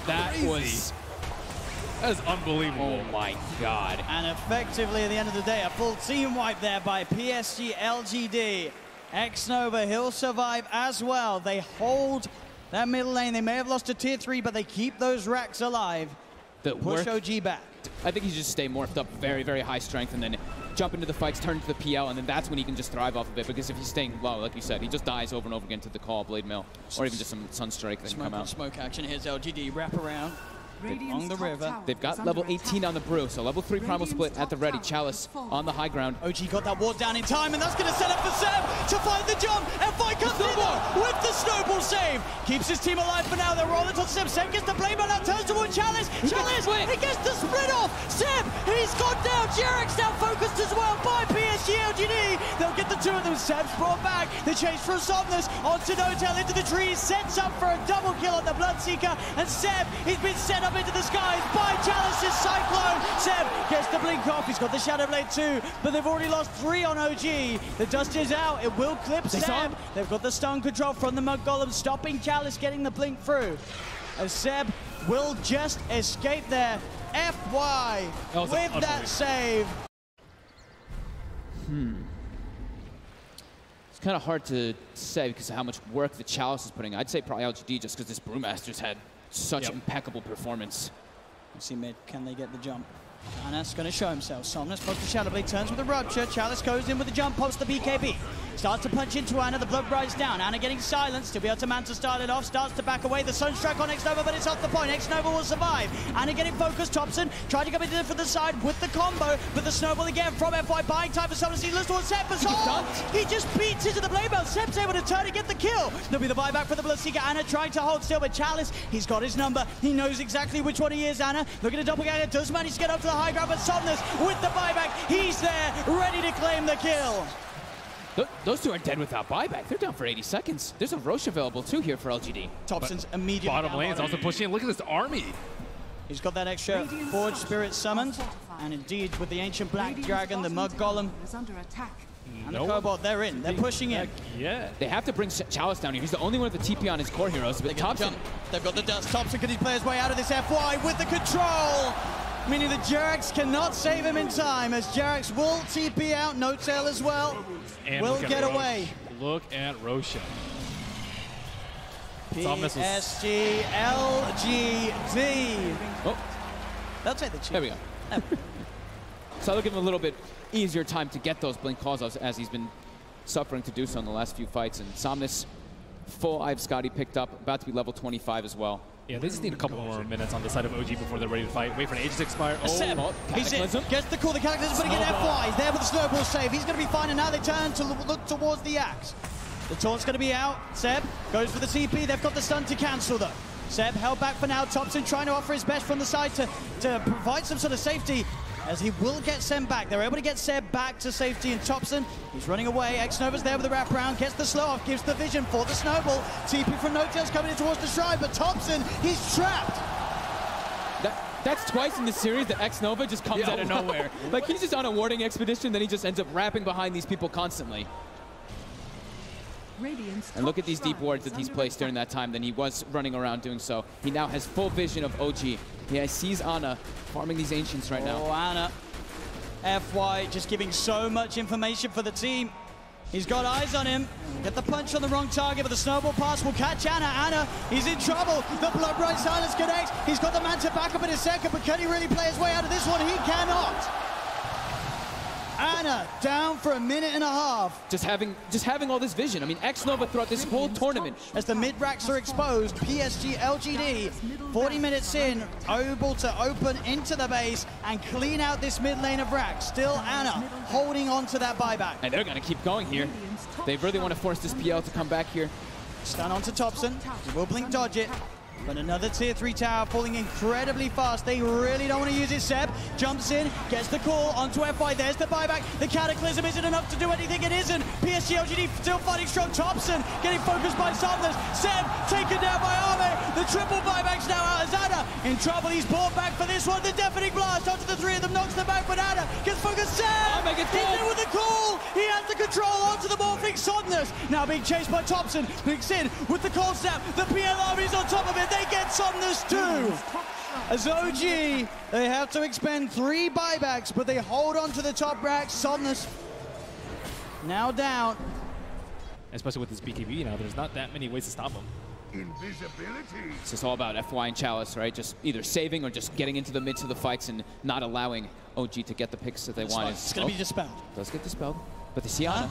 That is unbelievable. Oh my God. And effectively at the end of the day, a full team wipe there by PSG LGD. X-Nova, he'll survive as well. They hold that middle lane. They may have lost to tier 3, but they keep those racks alive. Push OG back. I think he should just stay morphed up very, very high strength and then jump into the fights, turn to the PL, and then that's when he can just thrive off of it. Because if he's staying low, like you said, he just dies over and over again to the call, Blade Mail, or even just some Sunstrike that can come out. Smoke action. Here's LGD, wrap around. Along the river. They've got level 18 on the brew, so level 3 primal split at the ready. Chalice on the high ground. OG got that ward down in time, and that's going to set up for Seb to find the jump. FY comes in with the snowball save. Keeps his team alive for now. They're rolling to Seb. Seb gets the blade man out, turns towards Chalice. Chalice, he gets the split off. Seb, he's gone down. Jerax now focused as well by PSG LGD. They'll get the two of them. Seb's brought back. The chase from Somnus onto Notel into the trees. Sets up for a double kill on the Bloodseeker. And Seb, he's been set up into the skies by Chalice's Cyclone. Seb gets the blink off. He's got the Shadow Blade too, but they've already lost 3 on OG. The dust is out. It will clip Seb. They've got the stun control from the Mud Golem, stopping Chalice getting the blink through. As Seb will just escape there. FY with that save. It's kind of hard to say because of how much work the Chalice is putting. I'd say probably LGD just because this Brewmaster's had such impeccable performance. You see mid, can they get the jump? Ana's going to show himself. Somnus pops the Shadow Blade, turns with a Rupture. Chalice goes in with the jump, pops the BKB. Starts to punch into Ana, the blood rides down. Ana getting silenced, to be able to Manta start it off, starts to back away. The Sunstrike on X-Nova, but it's off the point. X-Nova will survive. Ana getting focused, Thompson trying to come into from the side with the combo, but the snowball again from FY, buying time for Somnus. He looks towards Seb, but he just beats into the blade belt. Seb's able to turn and get the kill. There'll be the buyback for the Bloodseeker. Ana trying to hold still, but Chalice, he's got his number. He knows exactly which one he is, Ana. Look at the doppelganger, does manage to get up to the high ground, but Somnus with the buyback, he's there, ready to claim the kill. Those two are dead without buyback. They're down for 80 seconds. There's a Roche available too here for LGD. Thompson's immediately bottom lane's also pushing in. Look at this army. He's got that extra Forge Spirit summoned. And indeed, with the Ancient Black Dragon, the Mud Golem, and the Cobalt, they're in. They're pushing in. Yeah. They have to bring Chalice down here. He's the only one with the TP on his core heroes. But Thompson, they've got the dust. Thompson, can he play his way out of this FY with the control? Meaning that Jerax cannot save him in time, as Jerax will TP out. Notail as well. And will get away. Look at Roshan. PSG, LGD. Oh, they'll take the cheat. There we go. So that'll give him a little bit easier time to get those blink calls as he's been suffering to do so in the last few fights. And Somnus, full I've Scotty picked up, about to be level 25 as well. Yeah, they just need a couple more minutes on the side of OG before they're ready to fight. Wait for an age to expire. He's in. Gets the call, the Cataclysm, but again FY. He's there with the snowball save. He's going to be fine, and now they turn to look towards the axe. The taunt's going to be out. Seb goes for the TP. They've got the stun to cancel, though. Seb held back for now. Thompson trying to offer his best from the side to provide some sort of safety, as he will get Seb back. They're able to get Seb back to safety, and Thompson, he's running away. X-Nova's there with the wraparound, gets the slow off, gives the vision for the snowball. TP from Notail's coming in towards the shrine, but Thompson, he's trapped. That's twice in this series that X-Nova just comes out of nowhere. Like, he's just on a warding expedition, then he just ends up wrapping behind these people constantly. And look at these deep wards that he's placed during that time. Then he was running around doing so. He now has full vision of OG. Yeah, he sees Ana farming these Ancients right now. Oh, Ana. FY just giving so much information for the team. He's got eyes on him. Get the punch on the wrong target, but the snowball pass will catch Ana. Ana, he's in trouble. The Blood Bright Silence connects. He's got the Manta back up in a second, but can he really play his way out of this one? He cannot. Ana down for a minute and a half. Just having all this vision. I mean, X-Nova throughout this whole tournament. As the mid-racks are exposed, PSG, LGD, 40 minutes in, able to open into the base and clean out this mid lane of racks. Still Ana holding on to that buyback. And they're going to keep going here. They really want to force this PL to come back here. Stun onto Thompson. He will blink dodge it. But another tier 3 tower falling incredibly fast. They really don't want to use it. Seb jumps in, gets the call onto FY. There's the buyback. The Cataclysm isn't enough to do anything. It isn't. PSG LGD still fighting strong. Thompson getting focused by Somnus. Seb taken down by Arme. The triple buyback's now out as Ana in trouble. He's brought back for this one. The deafening blast onto the 3 of them, knocks them back, but Ana gets focused. Seb! He's in with the call. He has the control onto the morphing Somnus. Now being chased by Thompson. Blinks in with the cold snap. The PL army's on top of it. They get Somnus too. As OG, they have to expend 3 buybacks, but they hold on to the top rack. Somnus now down. Especially with this BKB now, there's not that many ways to stop him. Invisibility. It's just all about FY and Chalice, right? Just either saving or just getting into the midst of the fights and not allowing OG to get the picks that they want. It's going to be dispelled. Does get dispelled, but they see Ana.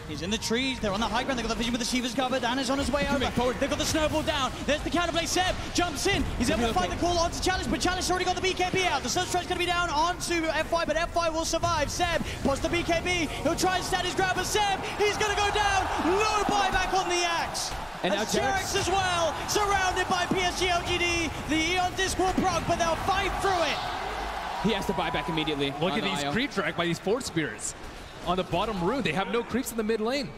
He's in the trees. They're on the high ground. They've got the vision with the Shivas covered. Ana's on his way over. They've got the snowball down. There's the counterplay. Seb jumps in. He's able to find the call onto Chalice, but Chalice already got the BKB out. The Sunstrike's going to be down onto FY, but FY will survive. Seb puts the BKB. He'll try and stand his ground, but Seb, he's going to go down. No buyback on the axe. And now Jerax as well, surrounded by PSG LGD. The Eon Disc will proc, but they'll fight through it. He has to buy back immediately. Look at these creep track by these Force Spirits. on the bottom rune. They have no creeps in the mid lane.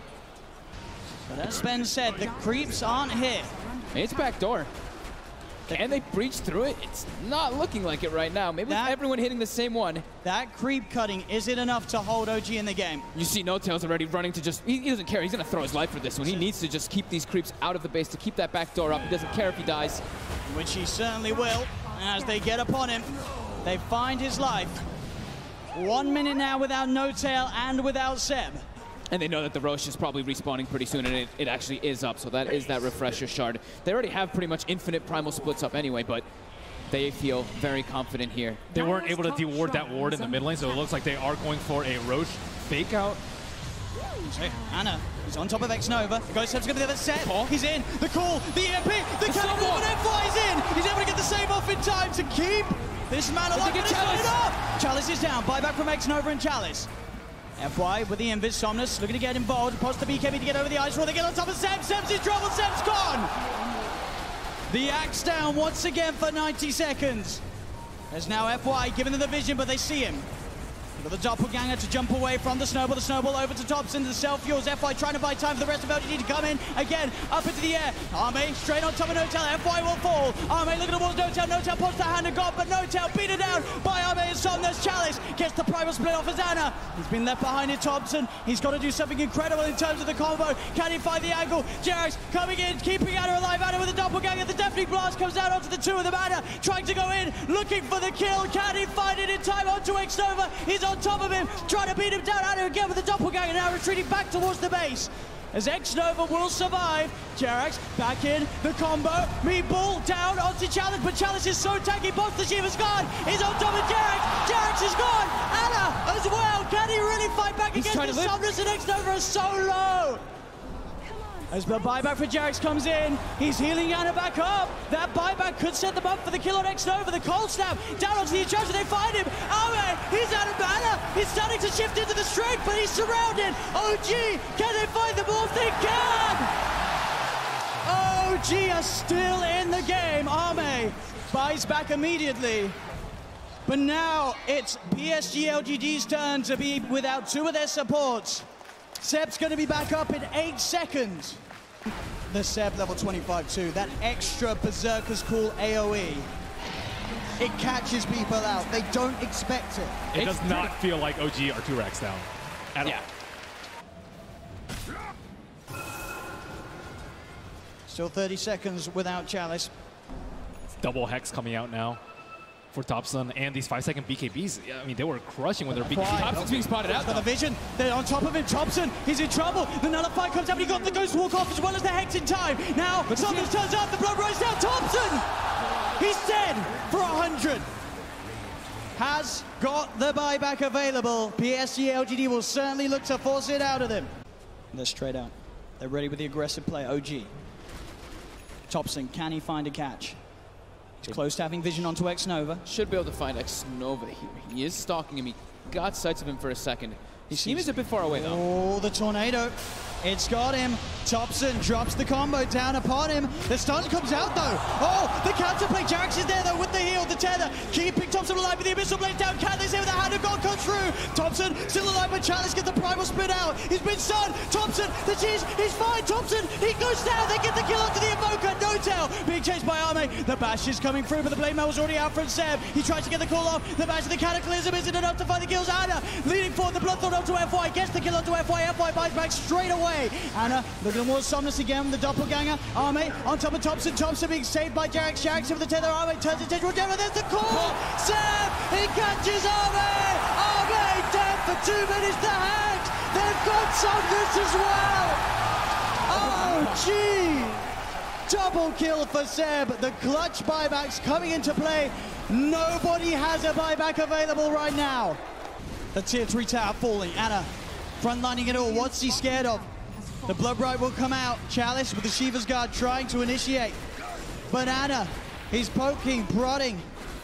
But as Ben said, the creeps aren't here. It's backdoor. Can they breach through it? It's not looking like it right now. Maybe everyone hitting the same one. That creep cutting isn't enough to hold OG in the game. You see NoTail's already running to just, he doesn't care. He's going to throw his life for this one. He needs to just keep these creeps out of the base to keep that back door up. He doesn't care if he dies. Which he certainly will. As they get upon him, they find his life. 1 minute now without NoTail and without Seb. And they know that the Roche is probably respawning pretty soon, and it actually is up. So that is that refresher shard. They already have pretty much infinite primal splits up anyway, but they feel very confident here. They weren't able to de-ward that ward in the mid lane, so it looks like they are going for a Roche fake out. So Ana is on top of X-Nova. The Ghost Seb's going to be the other set. He's in. The call, the EMP, the Catapult, and FY is in. He's able to get the save off in time to keep this man alive. Chalice is down. Buyback from X-Nova and Chalice. FY with the Invis, Somnus looking to get involved. Post the BKB to get over the ice wall. They get on top of Seb. Seb's in trouble. Seb's gone. The axe down once again for 90 seconds. There's now FY giving them the vision, but they see him. Got the doppelganger to jump away from the snowball. The snowball over to Thompson. The self-fuels. FY trying to buy time for the rest of LGD to come in. Again, up into the air. Arme straight on top of NoTail. FY will fall. Arme looking towards NoTail. NoTail pops the hand of God, but NoTail beat it down by Arme and Somnus. Chalice gets the primal split off as Ana. He's been left behind in Thompson. He's got to do something incredible in terms of the combo. Can he find the angle? Jerax coming in, keeping Ana alive. Ana with the doppelganger. The deafening blast comes out onto the two of them. Ana trying to go in, looking for the kill. Can he find it in time onto X-Nova? He's on top of him, trying to beat him down. Ana again with the doppelganger, now retreating back towards the base. As X-Nova will survive. Jerax back in, the combo. Meatball down onto Chalice, but Chalice is so tanky. Both the Shiva's gone. He's on top of Jerax. Jerax is gone. Ana as well. Can he really fight back against the Somnus? And X-Nova is so low. As the buyback for Jerax comes in, he's healing Ana back up. That buyback could set them up for the kill on X-Nova. The cold snap down onto the intrusion. They find him. Arme, he's out of mana. He's starting to shift into the strength, but he's surrounded. OG, can they find the ball? They can! OG are still in the game. Arme buys back immediately. But now it's PSG LGD's turn to be without two of their supports. Seb's going to be back up in 8 seconds. The Seb level 25 too. That extra Berserker's Call AoE. It catches people out. They don't expect it. It does not feel like OG are 2 racks down at all. Still 30 seconds without Chalice. Double Hex coming out now for Thompson, and these 5-second BKBs, I mean, they were crushing when they were BKBs. Thompson's being spotted out. Got the vision. They're on top of him. Thompson, he's in trouble. The Nullify comes up, and he got the Ghost Walk off as well as the Hex in time. Now, Something turns up, the blood runs down. Thompson! He's dead for 100. Has got the buyback available. PSG LGD will certainly look to force it out of them. They're straight out. They're ready with the aggressive play. OG. Thompson, can he find a catch? He's close to having vision onto X-Nova. Should be able to find X-Nova here. He is stalking him. He got sights of him for a second. He seems a bit far away, though. Oh, the tornado. It's got him. Thompson drops the combo down upon him. The stun comes out, though. Oh, the counterplay. Jerax is there, though, with the heal, the tether. Keeping Thompson alive with the Abyssal Blade down. Can they say with the hand of God comes through? Thompson still alive, but Chalice gets the primal spit out. He's been stunned. Thompson, the cheese, he's fine. Thompson, he goes down. They get the kill onto the Invoker. NoTail being chased by Arme. The bash is coming through, but the Blade Mail was already out from Seb. He tries to get the call off. The bash of the Cataclysm isn't enough to find the kills. Ana leading forward. The Bloodthorn onto FY. Gets the kill onto FY. FY buys back straight away. Ana looking towards Somnus again with the doppelganger. Arme on top of Thompson. Thompson being saved by Jerax. Jerax with the tether. Arme turns his attention. There's the call. Seb, he catches Arme. Arme dead for 2 minutes. The Hags. They've got Somnus as well. Oh, gee. Double kill for Seb. The clutch buybacks coming into play. Nobody has a buyback available right now. The tier 3 tower falling. Ana frontlining it all. What's he scared of? The Bloodbright will come out. Chalice with the Shiva's Guard trying to initiate. But Ana, he's poking, prodding,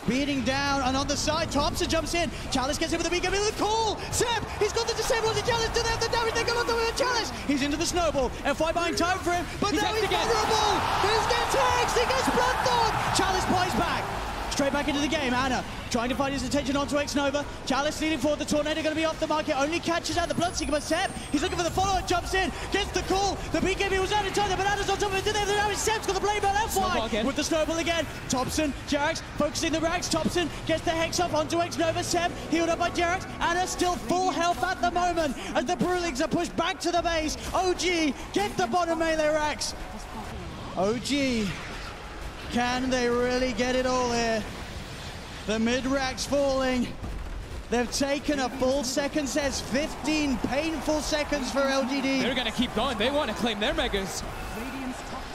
beating down, and on the side, Thompson jumps in. Chalice gets in with the BKB with the call. Seb, he's got the disable on the Chalice. Do they have the damage? They go on the Chalice. He's into the snowball. FY buying time for him, but now he's vulnerable. He gets Hex. He gets Bloodthorn. Chalice plays back. straight back into the game. Ana trying to find his attention onto Xnova. Chalice leading forward. The Tornado going to be off the market. Only catches out the Bloodseeker, but Seb, he's looking for the follow-up, jumps in, gets the call. The BKB was out of time. The Bananas on top of it. Did they have the damage? Seb's got the blade on FY with the snowball again. Thompson, Jerax focusing the rags. Thompson gets the hex up onto Xnova. Seb healed up by Jerax. Ana still full health at the moment as the Brewlings are pushed back to the base. OG get the bottom melee racks. OG, can they really get it all here? The mid racks falling. They've taken a full second. Says 15 painful seconds for LGD. They're gonna keep going. They want to claim their megas.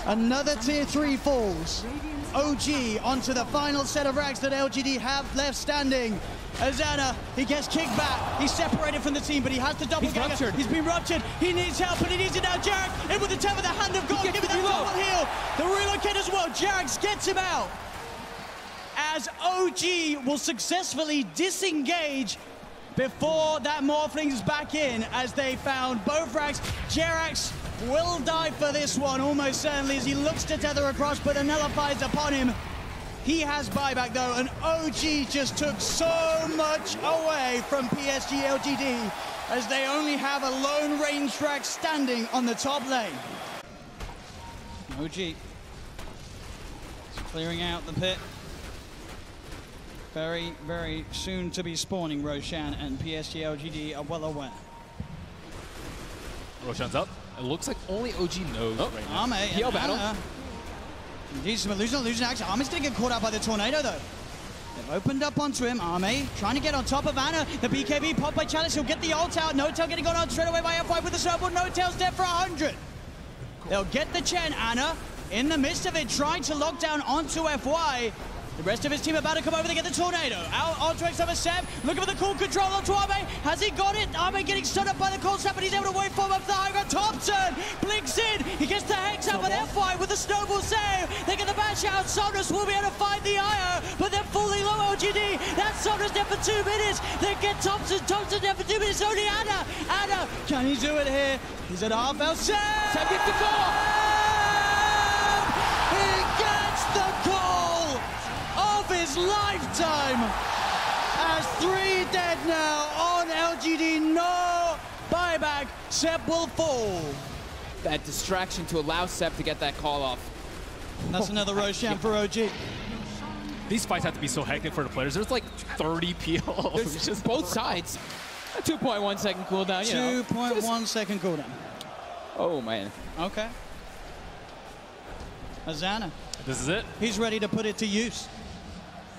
Another tier 3 falls. OG onto the final set of racks that LGD have left standing. Azana, he gets kicked back. He's separated from the team, but he has to double gagger. He's been ruptured. He needs help, and he needs it now. Jarek in with the 10 with the hand of God. Give me that double heal. The relocate as well. Jarek gets him out. As OG will successfully disengage before that Morphling's back in, as they found both racks. Jerax will die for this one, almost certainly, as he looks to tether across, but the nullifies upon him. He has buyback though, and OG just took so much away from PSG LGD, as they only have a lone range track standing on the top lane. OG clearing out the pit. Very, very soon to be spawning Roshan, and PSG LGD are well aware. Roshan's up. It looks like only OG knows right now. Ame, PL battle. Indeed, some illusion action. Ame's going to get caught out by the Tornado, though. They've opened up onto him. Ame trying to get on top of Ana. The BKB popped by Chalice. He'll get the ult out. No-Tail getting gone out straight away by F5 with the snowball. No-Tail's dead for 100. They'll get the Chen. Ana in the midst of it, trying to lock down onto FY. The rest of his team about to come over to get the Tornado. Out onto Xnova. Seb, looking for the cool control onto Ame. Has he got it? Ame getting stood up by the cold snap, but he's able to wait for him up the high ground. Thompson blinks in. He gets the hex out, but F5 with the snowball save. They get the bash out. Somnus will be able to find the IO, but they're fully low LGD. That's Somnus dead for 2 minutes. They get Thompson. Thompson dead for 2 minutes. Only Ana. Ana, can he do it here? He's at half health. Seb gets the call. He gets the call of his lifetime, as 3 dead now on LGD. No buyback. Seb will fall. That distraction to allow Seb to get that call off. That's another Roshan for OG. These fights have to be so hectic for the players. There's like 30 PLs. It's just both sides. A 2.1 second cooldown. 2.1 second cooldown. Oh man. Okay. Azana. This is it. He's ready to put it to use.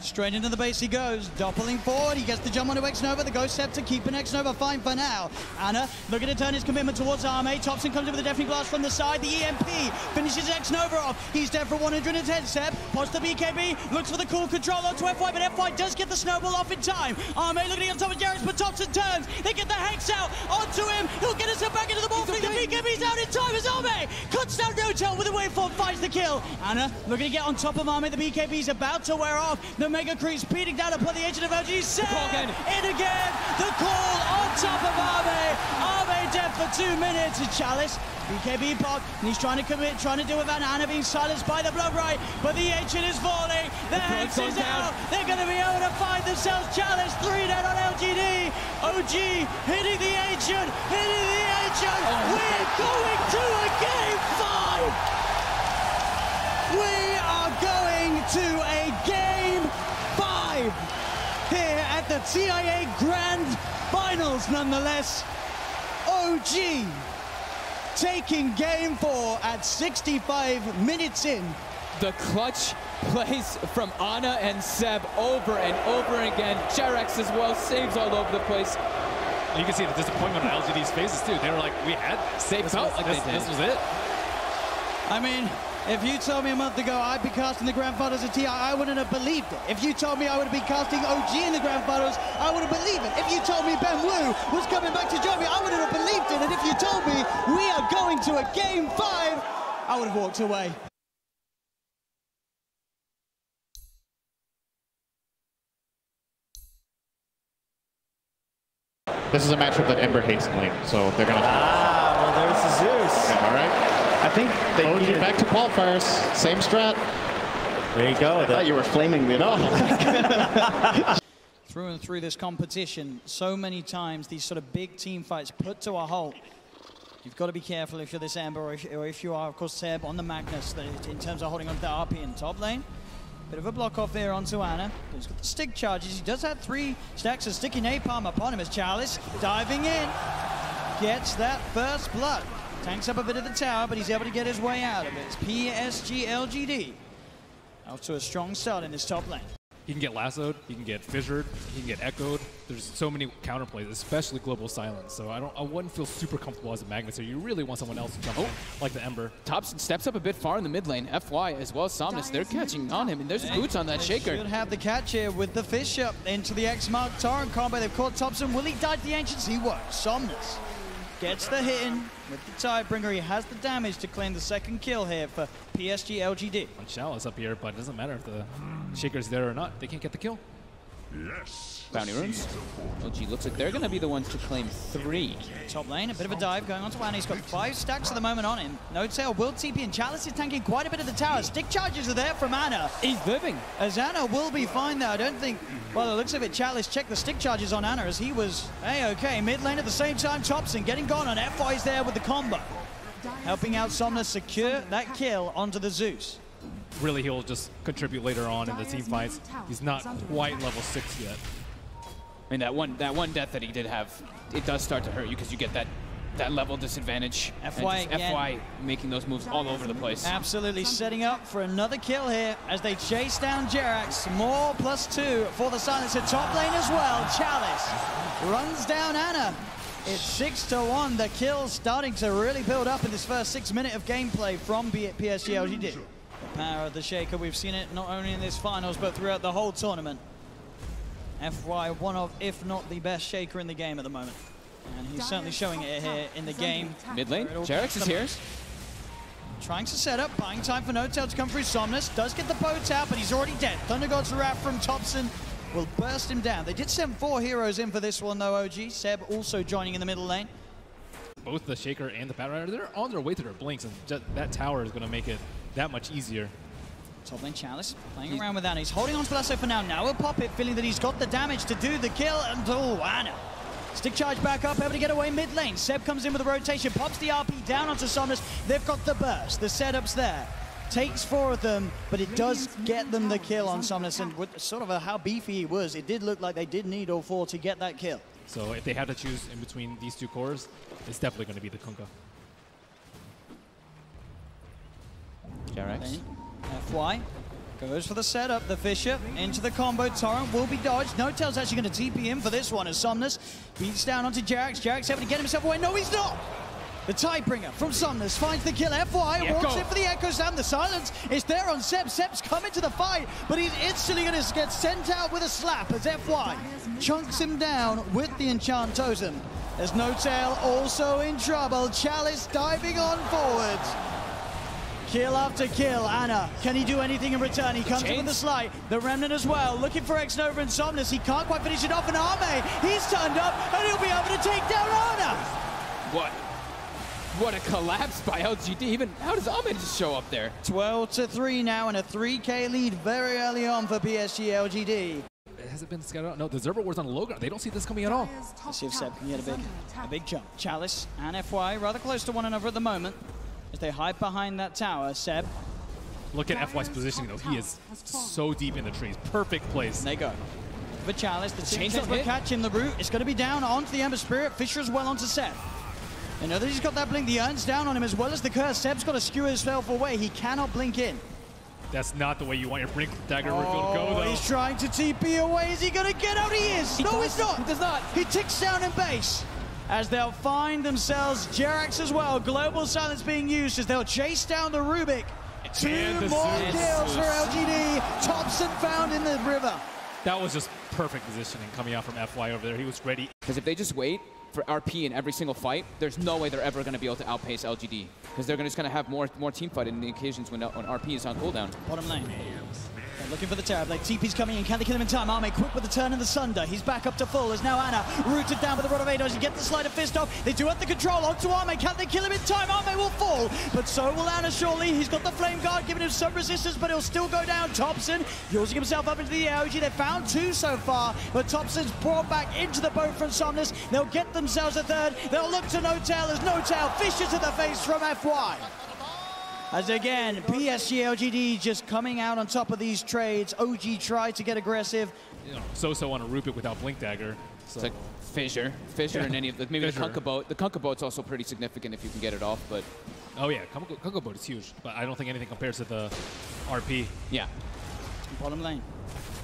Straight into the base he goes, doppling forward. He gets the jump onto Xnova. The Ghost Scepter keeping Xnova fine for now. Ana looking to turn his commitment towards Ame. Thompson comes in with a Deafening Blast from the side. The EMP finishes Xnova off. He's dead for 110. Seb pops the BKB, looks for the cool control onto FY, but FY does get the snowball off in time. Ame looking on top of Jarrett, but Thompson turns. They get the hex out onto him. He'll get himself back into the ball. The BKB's out in time as Ame cuts down No-Tail with a waveform, finds the kill. Ana looking to get on top of Ame. The BKB's about to wear off. The Mega Creep speeding down upon the edge of the LG. Seb in again. The call on top of Ame. Ame dead for 2 minutes. It's Chalice. BKB pop, and he's trying to commit, trying to deal with Ana being silenced by the Blood Right, but the ancient is falling. The hex is out. They're going to be able to find themselves. Chalice 3 dead on LGD. OG hitting the ancient, hitting the ancient. We're going to a game 5. We are going to a game 5 here at the TIA Grand Finals, nonetheless. OG taking game 4 at 65 minutes in. The clutch plays from Ana and Seb over and over again. Jerax as well, saves all over the place. You can see the disappointment on LGD's faces too. They were like, we had they felt like this was it. I mean, if you told me a month ago I'd be casting the Grand Finals at TI, I wouldn't have believed it. If you told me I would be casting OG in the Grand Finals, I would have believed it. If you told me Ben Wu was coming back to join me, I wouldn't have believed it. And if you told me we are going to a game 5, I would have walked away. This is a matchup that Ember hates in lane, so they're gonna. Well, there's the Zeus. Okay, all right. I think they OG back to qualifiers, same strat. There you go. I thought you were flaming me. No. Through and through this competition, so many times these sort of big team fights put to a halt. You've got to be careful if you're this Ember, or if you are, of course, Seb on the Magnus, in terms of holding on to the RP in top lane. Bit of a block off here onto Ana. He's got the stick charges. He does have 3 stacks of sticky napalm upon him as Chalice diving in. Gets that first blood. Tanks up a bit of the tower, but he's able to get his way out of it. It's PSG LGD. Off to a strong start in this top lane. He can get lassoed, he can get fissured, he can get echoed. There's so many counterplays, especially global silence. So I wouldn't feel super comfortable as a Magnus here. You really want someone else to jump in, like the Ember. Thompson steps up a bit far in the mid lane. FY as well as Somnus, they're catching on him, and there's boots on that Shaker. Should have the catch here with the fish up into the X-Mark Torrent combo. They've caught Thompson. Will he die to the Ancients? He won't. Somnus gets the hit in with the Tidebringer. He has the damage to claim the second kill here for PSG LGD. On Chalice up here, but it doesn't matter if the Shaker's there or not. They can't get the kill. Yes. Bounty runes. LG looks like they're going to be the ones to claim 3. Top lane, a bit of a dive going on to Ana. He's got 5 stacks at the moment on him. No tail will TP, and Chalice is tanking quite a bit of the tower. Stick charges are there from Ana. He's living. As Ana will be fine there. I don't think, well, the looks of it, Chalice checked the stick charges on Ana as he was A-okay. Mid lane at the same time, Thompson getting gone on. FY's there with the combo. Helping out Somnus secure that kill onto the Zeus. Really, he'll just contribute later on in the team fights. He's not quite level 6 yet. I mean, that one death that he did have, it does start to hurt you because you get that level disadvantage. FY FY making those moves all over the place. Absolutely setting up for another kill here as they chase down Jerax. More +2 for the Silencer. Top lane as well. Chalice runs down Ana. It's 6-1. The kill starting to really build up in this first 6 minutes of gameplay from PSG LGD. The power of the Shaker, we've seen it not only in this finals, but throughout the whole tournament. FY, one of, if not the best Shaker in the game at the moment. And he's certainly showing it here in the game. Mid lane, Jerax is here. Trying to set up, buying time for No Tail to come through. Somnus does get the bow tap, but he's already dead. Thunder God's Wrath from Thompson will burst him down. They did send 4 heroes in for this one though, OG. Seb also joining in the middle lane. Both the Shaker and the Batrider, they're on their way to their blinks, and just that tower is going to make it that much easier. Top lane Chalice playing around with Ana. He's holding on to Lasso for now. Now he'll pop it, feeling that he's got the damage to do the kill. And oh, Ana. Stick charge back up, able to get away mid lane. Seb comes in with a rotation, pops the RP down onto Somnus. They've got the burst. The setup's there. Takes 4 of them, but it does get them the kill on Somnus. And with sort of how beefy he was, it did look like they did need all 4 to get that kill. So if they had to choose in between these 2 cores, it's definitely going to be the Kunkka. Jerax. FY goes for the setup. The Fisher into the combo. Torrent will be dodged. No Tail's actually going to TP in for this one as Somnus beats down onto Jerax. Jerax able to get himself away. No, he's not. The Tidebringer from Somnus finds the kill. FY walks in for the Echoes down. The silence is there on Seb. Seb's coming to the fight, but he's instantly going to get sent out with a slap as FY chunks him down with the Enchant Totem. There's No Tail also in trouble. Chalice diving on forwards. Kill after kill. Ana, can he do anything in return? He comes in with the slide. The Remnant as well, looking for X-Nova and Somnus. He can't quite finish it off. And Arme, he's turned up, and he'll be able to take down Ana. What a collapse by LGD. Even how does Ahmed just show up there? 12-3 now, and a 3K lead very early on for PSG LGD. Has it been scattered out? No, the Zerber Ward's on low ground. They don't see this coming at all. Let's see if Seb can get a big jump. Chalice and FY rather close to one another at the moment as they hide behind that tower. Seb. Look at FY's positioning though. He is so deep in the trees. Perfect place. And they go. For Chalice, the chains will catch him. The root is going to be down onto the Ember Spirit. Fisher as well onto Seb. You know that he's got that blink. The Urn's down on him as well as the curse. Seb's got to skewer himself away. He cannot blink in. That's not the way you want your blink dagger to go, though. He's trying to TP away. Is he going to get out? He is. No, he's not. He does not. He ticks down in base. As they'll find themselves Jerax as well. Global silence being used as they'll chase down the Rubik. 2 more kills for LGD. Thompson found in the river. That was just perfect positioning coming out from FY over there. He was ready. Because if they just wait for RP in every single fight, there's no way they're ever going to be able to outpace LGD. Because they're just going to have more team fight in the occasions when RP is on cooldown. Bottom lane. They're looking for the Terrorblade. TP's coming in. Can they kill him in time? Arme quick with the turn and the Sunder. He's back up to full as now Ana rooted down with the Rod of Ados. You get the Sleight of Fist off. They do have the control onto Arme. Can they kill him in time? Arme will fall, but so will Ana shortly. He's got the Flame Guard giving him some resistance, but he'll still go down. Thompson using himself up into the air. OG, they found two so far, but Thompson's brought back into the boat from Somnus. They'll get themselves a third. They'll look to No-Tail as No-Tail fishes to the face from FY. As again, PSG LGD just coming out on top of these trades. OG tried to get aggressive. You know, so on a Rupik without Blink Dagger. So. It's like Fissure in any of the, maybe Fissure. The Kunkka Boat. The Kunkka Boat's also pretty significant if you can get it off, but. Oh yeah, Kunkka Boat is huge, but I don't think anything compares to the RP. Yeah. Bottom lane.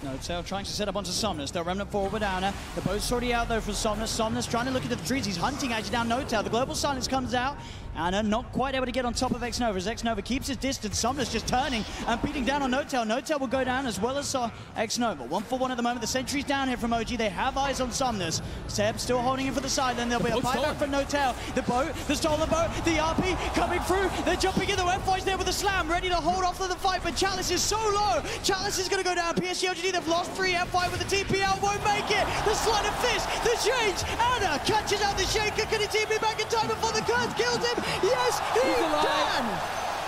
No-Tail trying to set up onto Somnus. They'll Remnant forward with Ana. The boat's already out though for Somnus. Somnus trying to look into the trees. He's hunting actually down No-Tail. The Global Silence comes out. Ana not quite able to get on top of X-Nova as X-Nova keeps his distance. Somnus just turning and beating down on No-Tail. No-Tail will go down as well as X-Nova. 1-for-1 at the moment. The sentry's down here from OG. They have eyes on Somnus. Seb still holding him for the side. Then there'll be a buyback from No-Tail. The boat, the stolen boat, the RP coming through. They're jumping in. The FY's there with a slam, ready to hold off of the fight, but Chalice is so low. Chalice is going to go down. PSG LGD, they've lost 3. F5 with the TPL, won't make it. The Sleight of Fist, the change. Ana catches out the Shaker. Can he TP back in time before the Curse kills him? Yes, he can.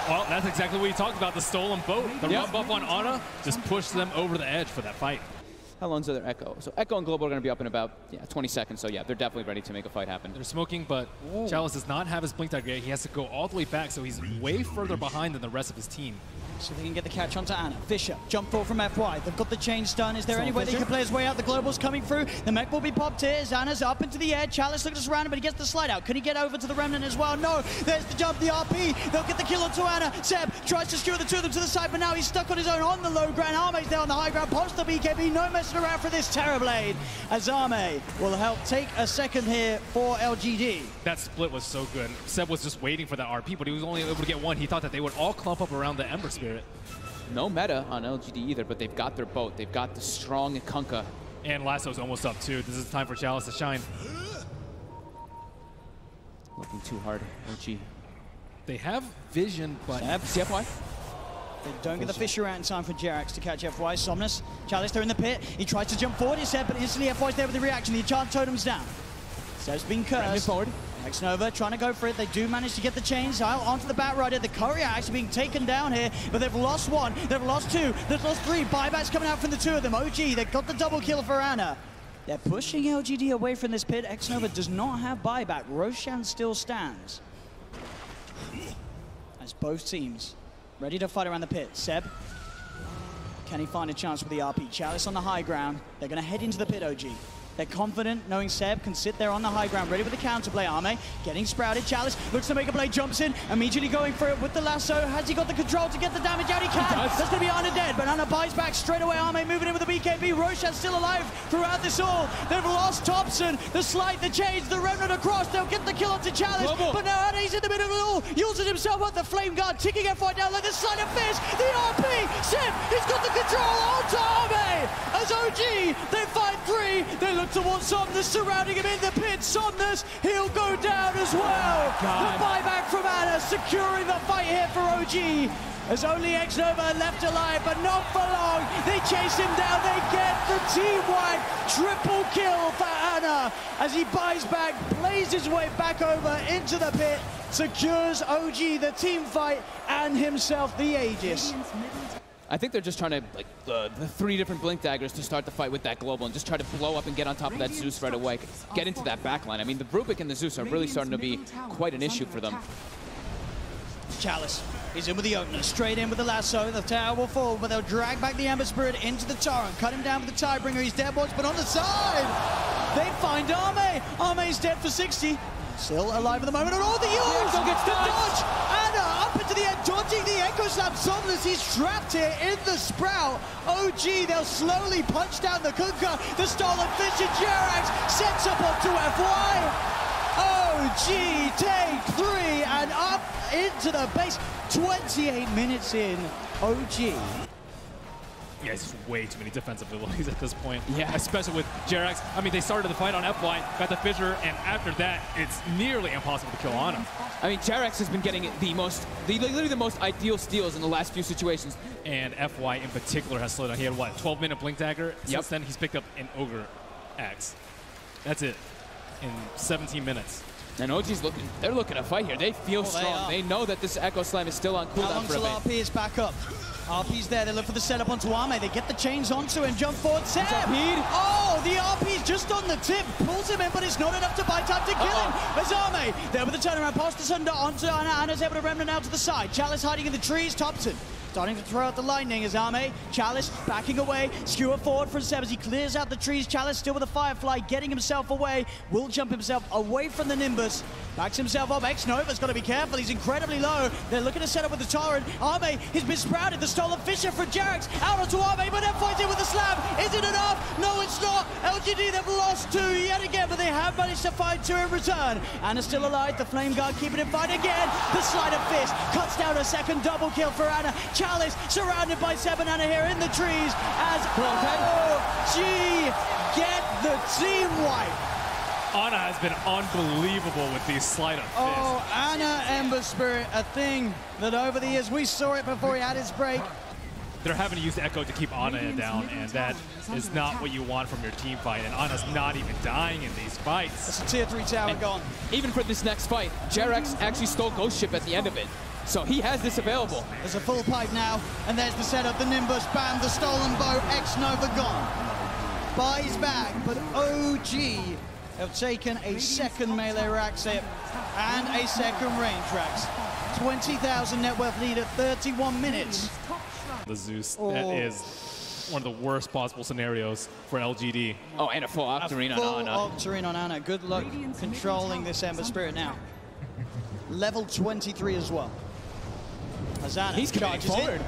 Well, that's exactly what you talked about, the stolen boat. The run buff on Ana just pushed them over the edge for that fight. How long's their Echo? So Echo and Global are going to be up in about 20 seconds. So yeah, they're definitely ready to make a fight happen. They're smoking, but Chalice does not have his Blink Dagger yet. He has to go all the way back, so he's way further behind than the rest of his team. So they can get the catch onto Ana. Fisher, jump forward from FY. They've got the chain stun. Is there any way they can play his way out? The Global's coming through. The mech will be popped here. Ana's up into the air. Chalice looks around him, but he gets the slide out. Can he get over to the Remnant as well? No. There's the jump, the RP. They'll get the kill onto Ana. Seb tries to skewer the two of them to the side, but now he's stuck on his own on the low ground. Arme's there on the high ground. Pops the BKB. No messing around for this Terrorblade. As Arme will help take a second here for LGD. That split was so good. Seb was just waiting for that RP, but he was only able to get one. He thought that they would all clump up around the Ember Spirit. No meta on LGD either, but they've got their boat. They've got the strong Kunkka. And Lasso's almost up too. This is time for Chalice to shine. Looking too hard, OG. They have vision, but... See FY? They don't get the Fisher out in time for Jerax to catch FY. Somnus, Chalice, they're in the pit. He tries to jump forward, he said, but instantly FY's there with the reaction. The enchant totem's down. Seb's been cursed. Forward. X-Nova trying to go for it. They do manage to get the chains out onto the Bat Rider. The Courier actually being taken down here, but they've lost 1, they've lost 2, they've lost 3. Buybacks coming out from the 2 of them. OG, they've got the double kill for Ana. They're pushing LGD away from this pit. X-Nova does not have buyback. Roshan still stands. As both teams ready to fight around the pit. Seb, can he find a chance with the RP? Chalice on the high ground. They're going to head into the pit, OG. They're confident, knowing Seb can sit there on the high ground, ready with the counterplay. Arme getting sprouted. Chalice looks to make a play, jumps in, immediately going for it with the lasso. Has he got the control to get the damage out? He can. That's going to be Ana dead, but Ana buys back straight away. Arme moving in with the BKB. Roshan's still alive throughout this all. They've lost Thompson. The slide, the change, the Remnant across. They'll get the kill onto Chalice, but now Ana's in the middle of it all. Uses himself up the Flame Guard, ticking FY down like the Sleight of Fist. The RP. Seb, he's got the control onto Arme. As OG, they fight 3. They look towards Somnus, surrounding him in the pit. Somnus, he'll go down as well. The buyback from Ana, securing the fight here for OG. As only X-Nova left alive, but not for long. They chase him down. They get the team-wide triple kill for Ana. As he buys back, plays his way back over into the pit, secures OG the team fight and himself the Aegis. I think they're just trying to, like, the 3 different Blink Daggers to start the fight with that Global and just try to blow up and get on top of that Zeus right away. Get into that backline. I mean, the Rubik and the Zeus are really starting to be quite an issue for them. Chalice is in with the opener, straight in with the lasso. The tower will fall, but they'll drag back the Ember Spirit into the torrent. Cut him down with the Tidebringer. He's dead, boys, but on the side, they find Arme. Arme's dead for 60. Still alive at the moment, and all the use! The dodge! Ana up into the end, dodging the Echo Slam. Somnus, he's trapped here in the Sprout. OG, they'll slowly punch down the Kunkka. The stolen fish and Jerax sets up onto FY. OG take 3 and up into the base. 28 minutes in, OG Yeah, it's just way too many defensive abilities at this point. Yeah. Especially with JerAx. I mean, they started the fight on FY, got the fissure, and after that, it's nearly impossible to kill Ana. I mean, JerAx has been getting literally the most ideal steals in the last few situations. And FY in particular has slowed down. He had, what, 12-minute Blink Dagger? Since then, he's picked up an Ogre Axe. That's it. In 17 minutes. And OG's they're looking to fight here. They feel strong. They know that this Echo Slam is still on cooldown for a bit. RP is back up. RP's there. They look for the setup onto Ame. They get the chains onto him. Jump forward. Seb. Oh, the RP's just on the tip. Pulls him in, but it's not enough to buy time to kill him. There's Ame. There with the turnaround. Past the Sunder onto Ana. Ana's able to remnant out to the side. Chalice hiding in the trees. Thompson starting to throw out the lightning as Ame. Chalice backing away. Skewer forward from Seb as he clears out the trees. Chalice still with a Firefly, getting himself away. Will jump himself away from the Nimbus. Backs himself up. X-Nova's got to be careful. He's incredibly low. They're looking to set up with the Torrent. Ame has been sprouted. The stolen Fisher for JerAx. Out onto Ame, but then fights in with the slam. Is it enough? No, it's not. LGD, they've lost 2 yet again, but they have managed to find 2 in return. Anna's still alive. The Flame Guard keeping him fight again. The Sleight of Fist cuts down a second double kill for Ana. Chalice surrounded by Seb and Ana here in the trees as OG get the team wipe. Ana has been unbelievable with these Sleight of Fists. Oh, Ana Ember Spirit, a thing that over the years, we saw it before he had his break. They're having to use the Echo to keep Ana down, and that is not what you want from your team fight, and Ana's not even dying in these fights. It's a tier 3 tower gone. Even for this next fight, JerAx actually stole Ghost Ship at the end of it. So he has this available. There's a full pipe now, and there's the setup, the Nimbus, bam, the stolen bow, X-Nova gone. Buys back, but OG have taken a second melee rack set and a second range racks. 20,000 net worth lead at 31 minutes. The Zeus, that is one of the worst possible scenarios for LGD. Oh, and a full Octarine on Ana. Octarine on Ana. Good luck controlling this Ember Spirit now. Level 23 as well. As Ana he's charges forward.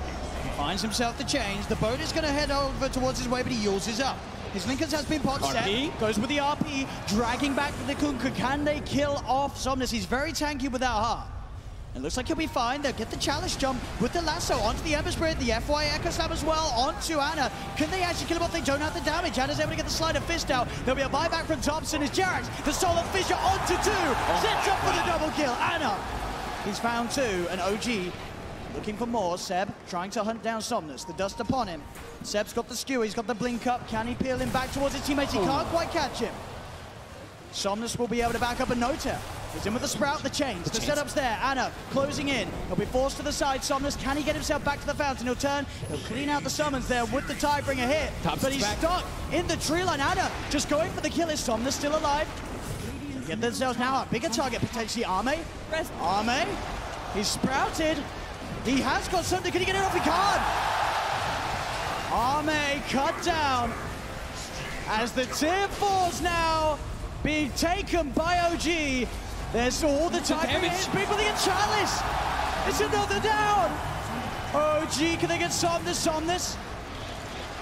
He finds himself the change. The boat is going to head over towards his way, but he uses up. His Linkers has been pot set. Goes with the RP, dragging back the Kunkka. Can they kill off Somnus? He's very tanky without heart. It looks like he'll be fine. They'll get the Chalice jump with the lasso onto the Ember Spirit, the FY Echo Slam as well, onto Ana. Can they actually kill him off? They don't have the damage. Ana's able to get the Sleight of Fist out. There'll be a buyback from Thompson as JerAx. The stolen Fisher onto 2. Sets up for the double kill. Ana, he's found 2, and OG looking for more. Seb trying to hunt down Somnus. The dust upon him. Seb's got the skewer. He's got the blink up. Can he peel him back towards his teammates? He can't quite catch him. Somnus will be able to back up a Nota. He's in with the Sprout, the chains. The setup's there. Ana closing in. He'll be forced to the side. Somnus, can he get himself back to the fountain? He'll turn. He'll clean out the summons there with the Tidebringer hit. But he's stuck in the tree line. Ana just going for the kill. Is Somnus still alive? Get themselves now a bigger target, potentially Ame. Ame, he's sprouted. He has got something. Can he get it off? He can't. Ame cut down as the tier 4's now being taken by OG. There's all the time. People get Chalice. It's another down. OG, can they get Somnus?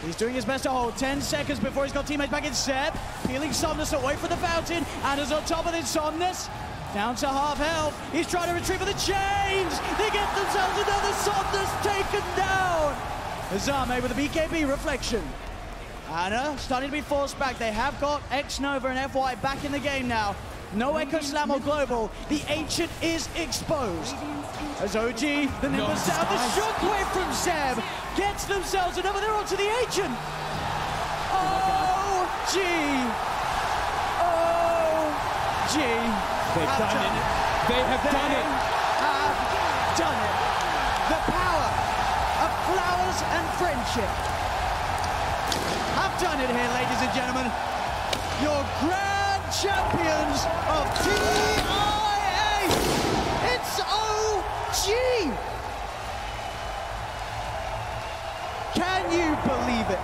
He's doing his best to hold. 10 seconds before he's got teammates back in. Seb peeling Somnus away from the fountain. Anna's on top of it. Somnus down to half health. He's trying to retrieve for the chains. They get themselves another Somnus taken down. Azame with a BKB reflection. Ana starting to be forced back. They have got X-Nova and FY back in the game now. No Echo Slam or Global. The Ancient is exposed. As OG, the Nimbus down. The shockwave from Seb gets themselves another. They're onto the Ancient. OG. OG. They've done it. They have done it. Have done it. The power of flowers and friendship have done it here, ladies and gentlemen. Your grand champions of TIA. It's OG. Can you believe it?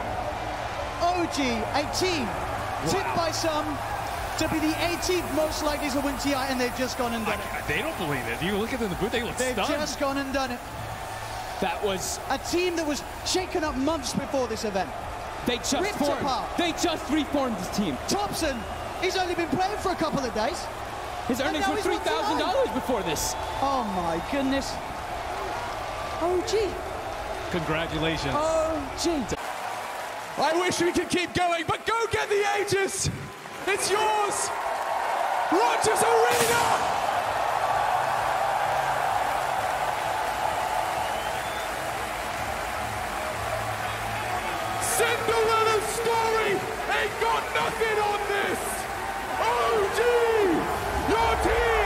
OG, a team tipped by some to be the 18th most likely to win TI, and they've just gone and done it. They don't believe it. You look at them in the booth, they look stunned. They've just gone and done it. That was a team that was shaken up months before this event. They just reformed this team. Thompson, he's only been playing for a couple of days. His earnings were $3,000 before this. Oh my goodness. OG. Congratulations. OG. I wish we could keep going, but go get the Aegis. It's yours. Rogers Arena. Cinderella story ain't got nothing on this. OG, your team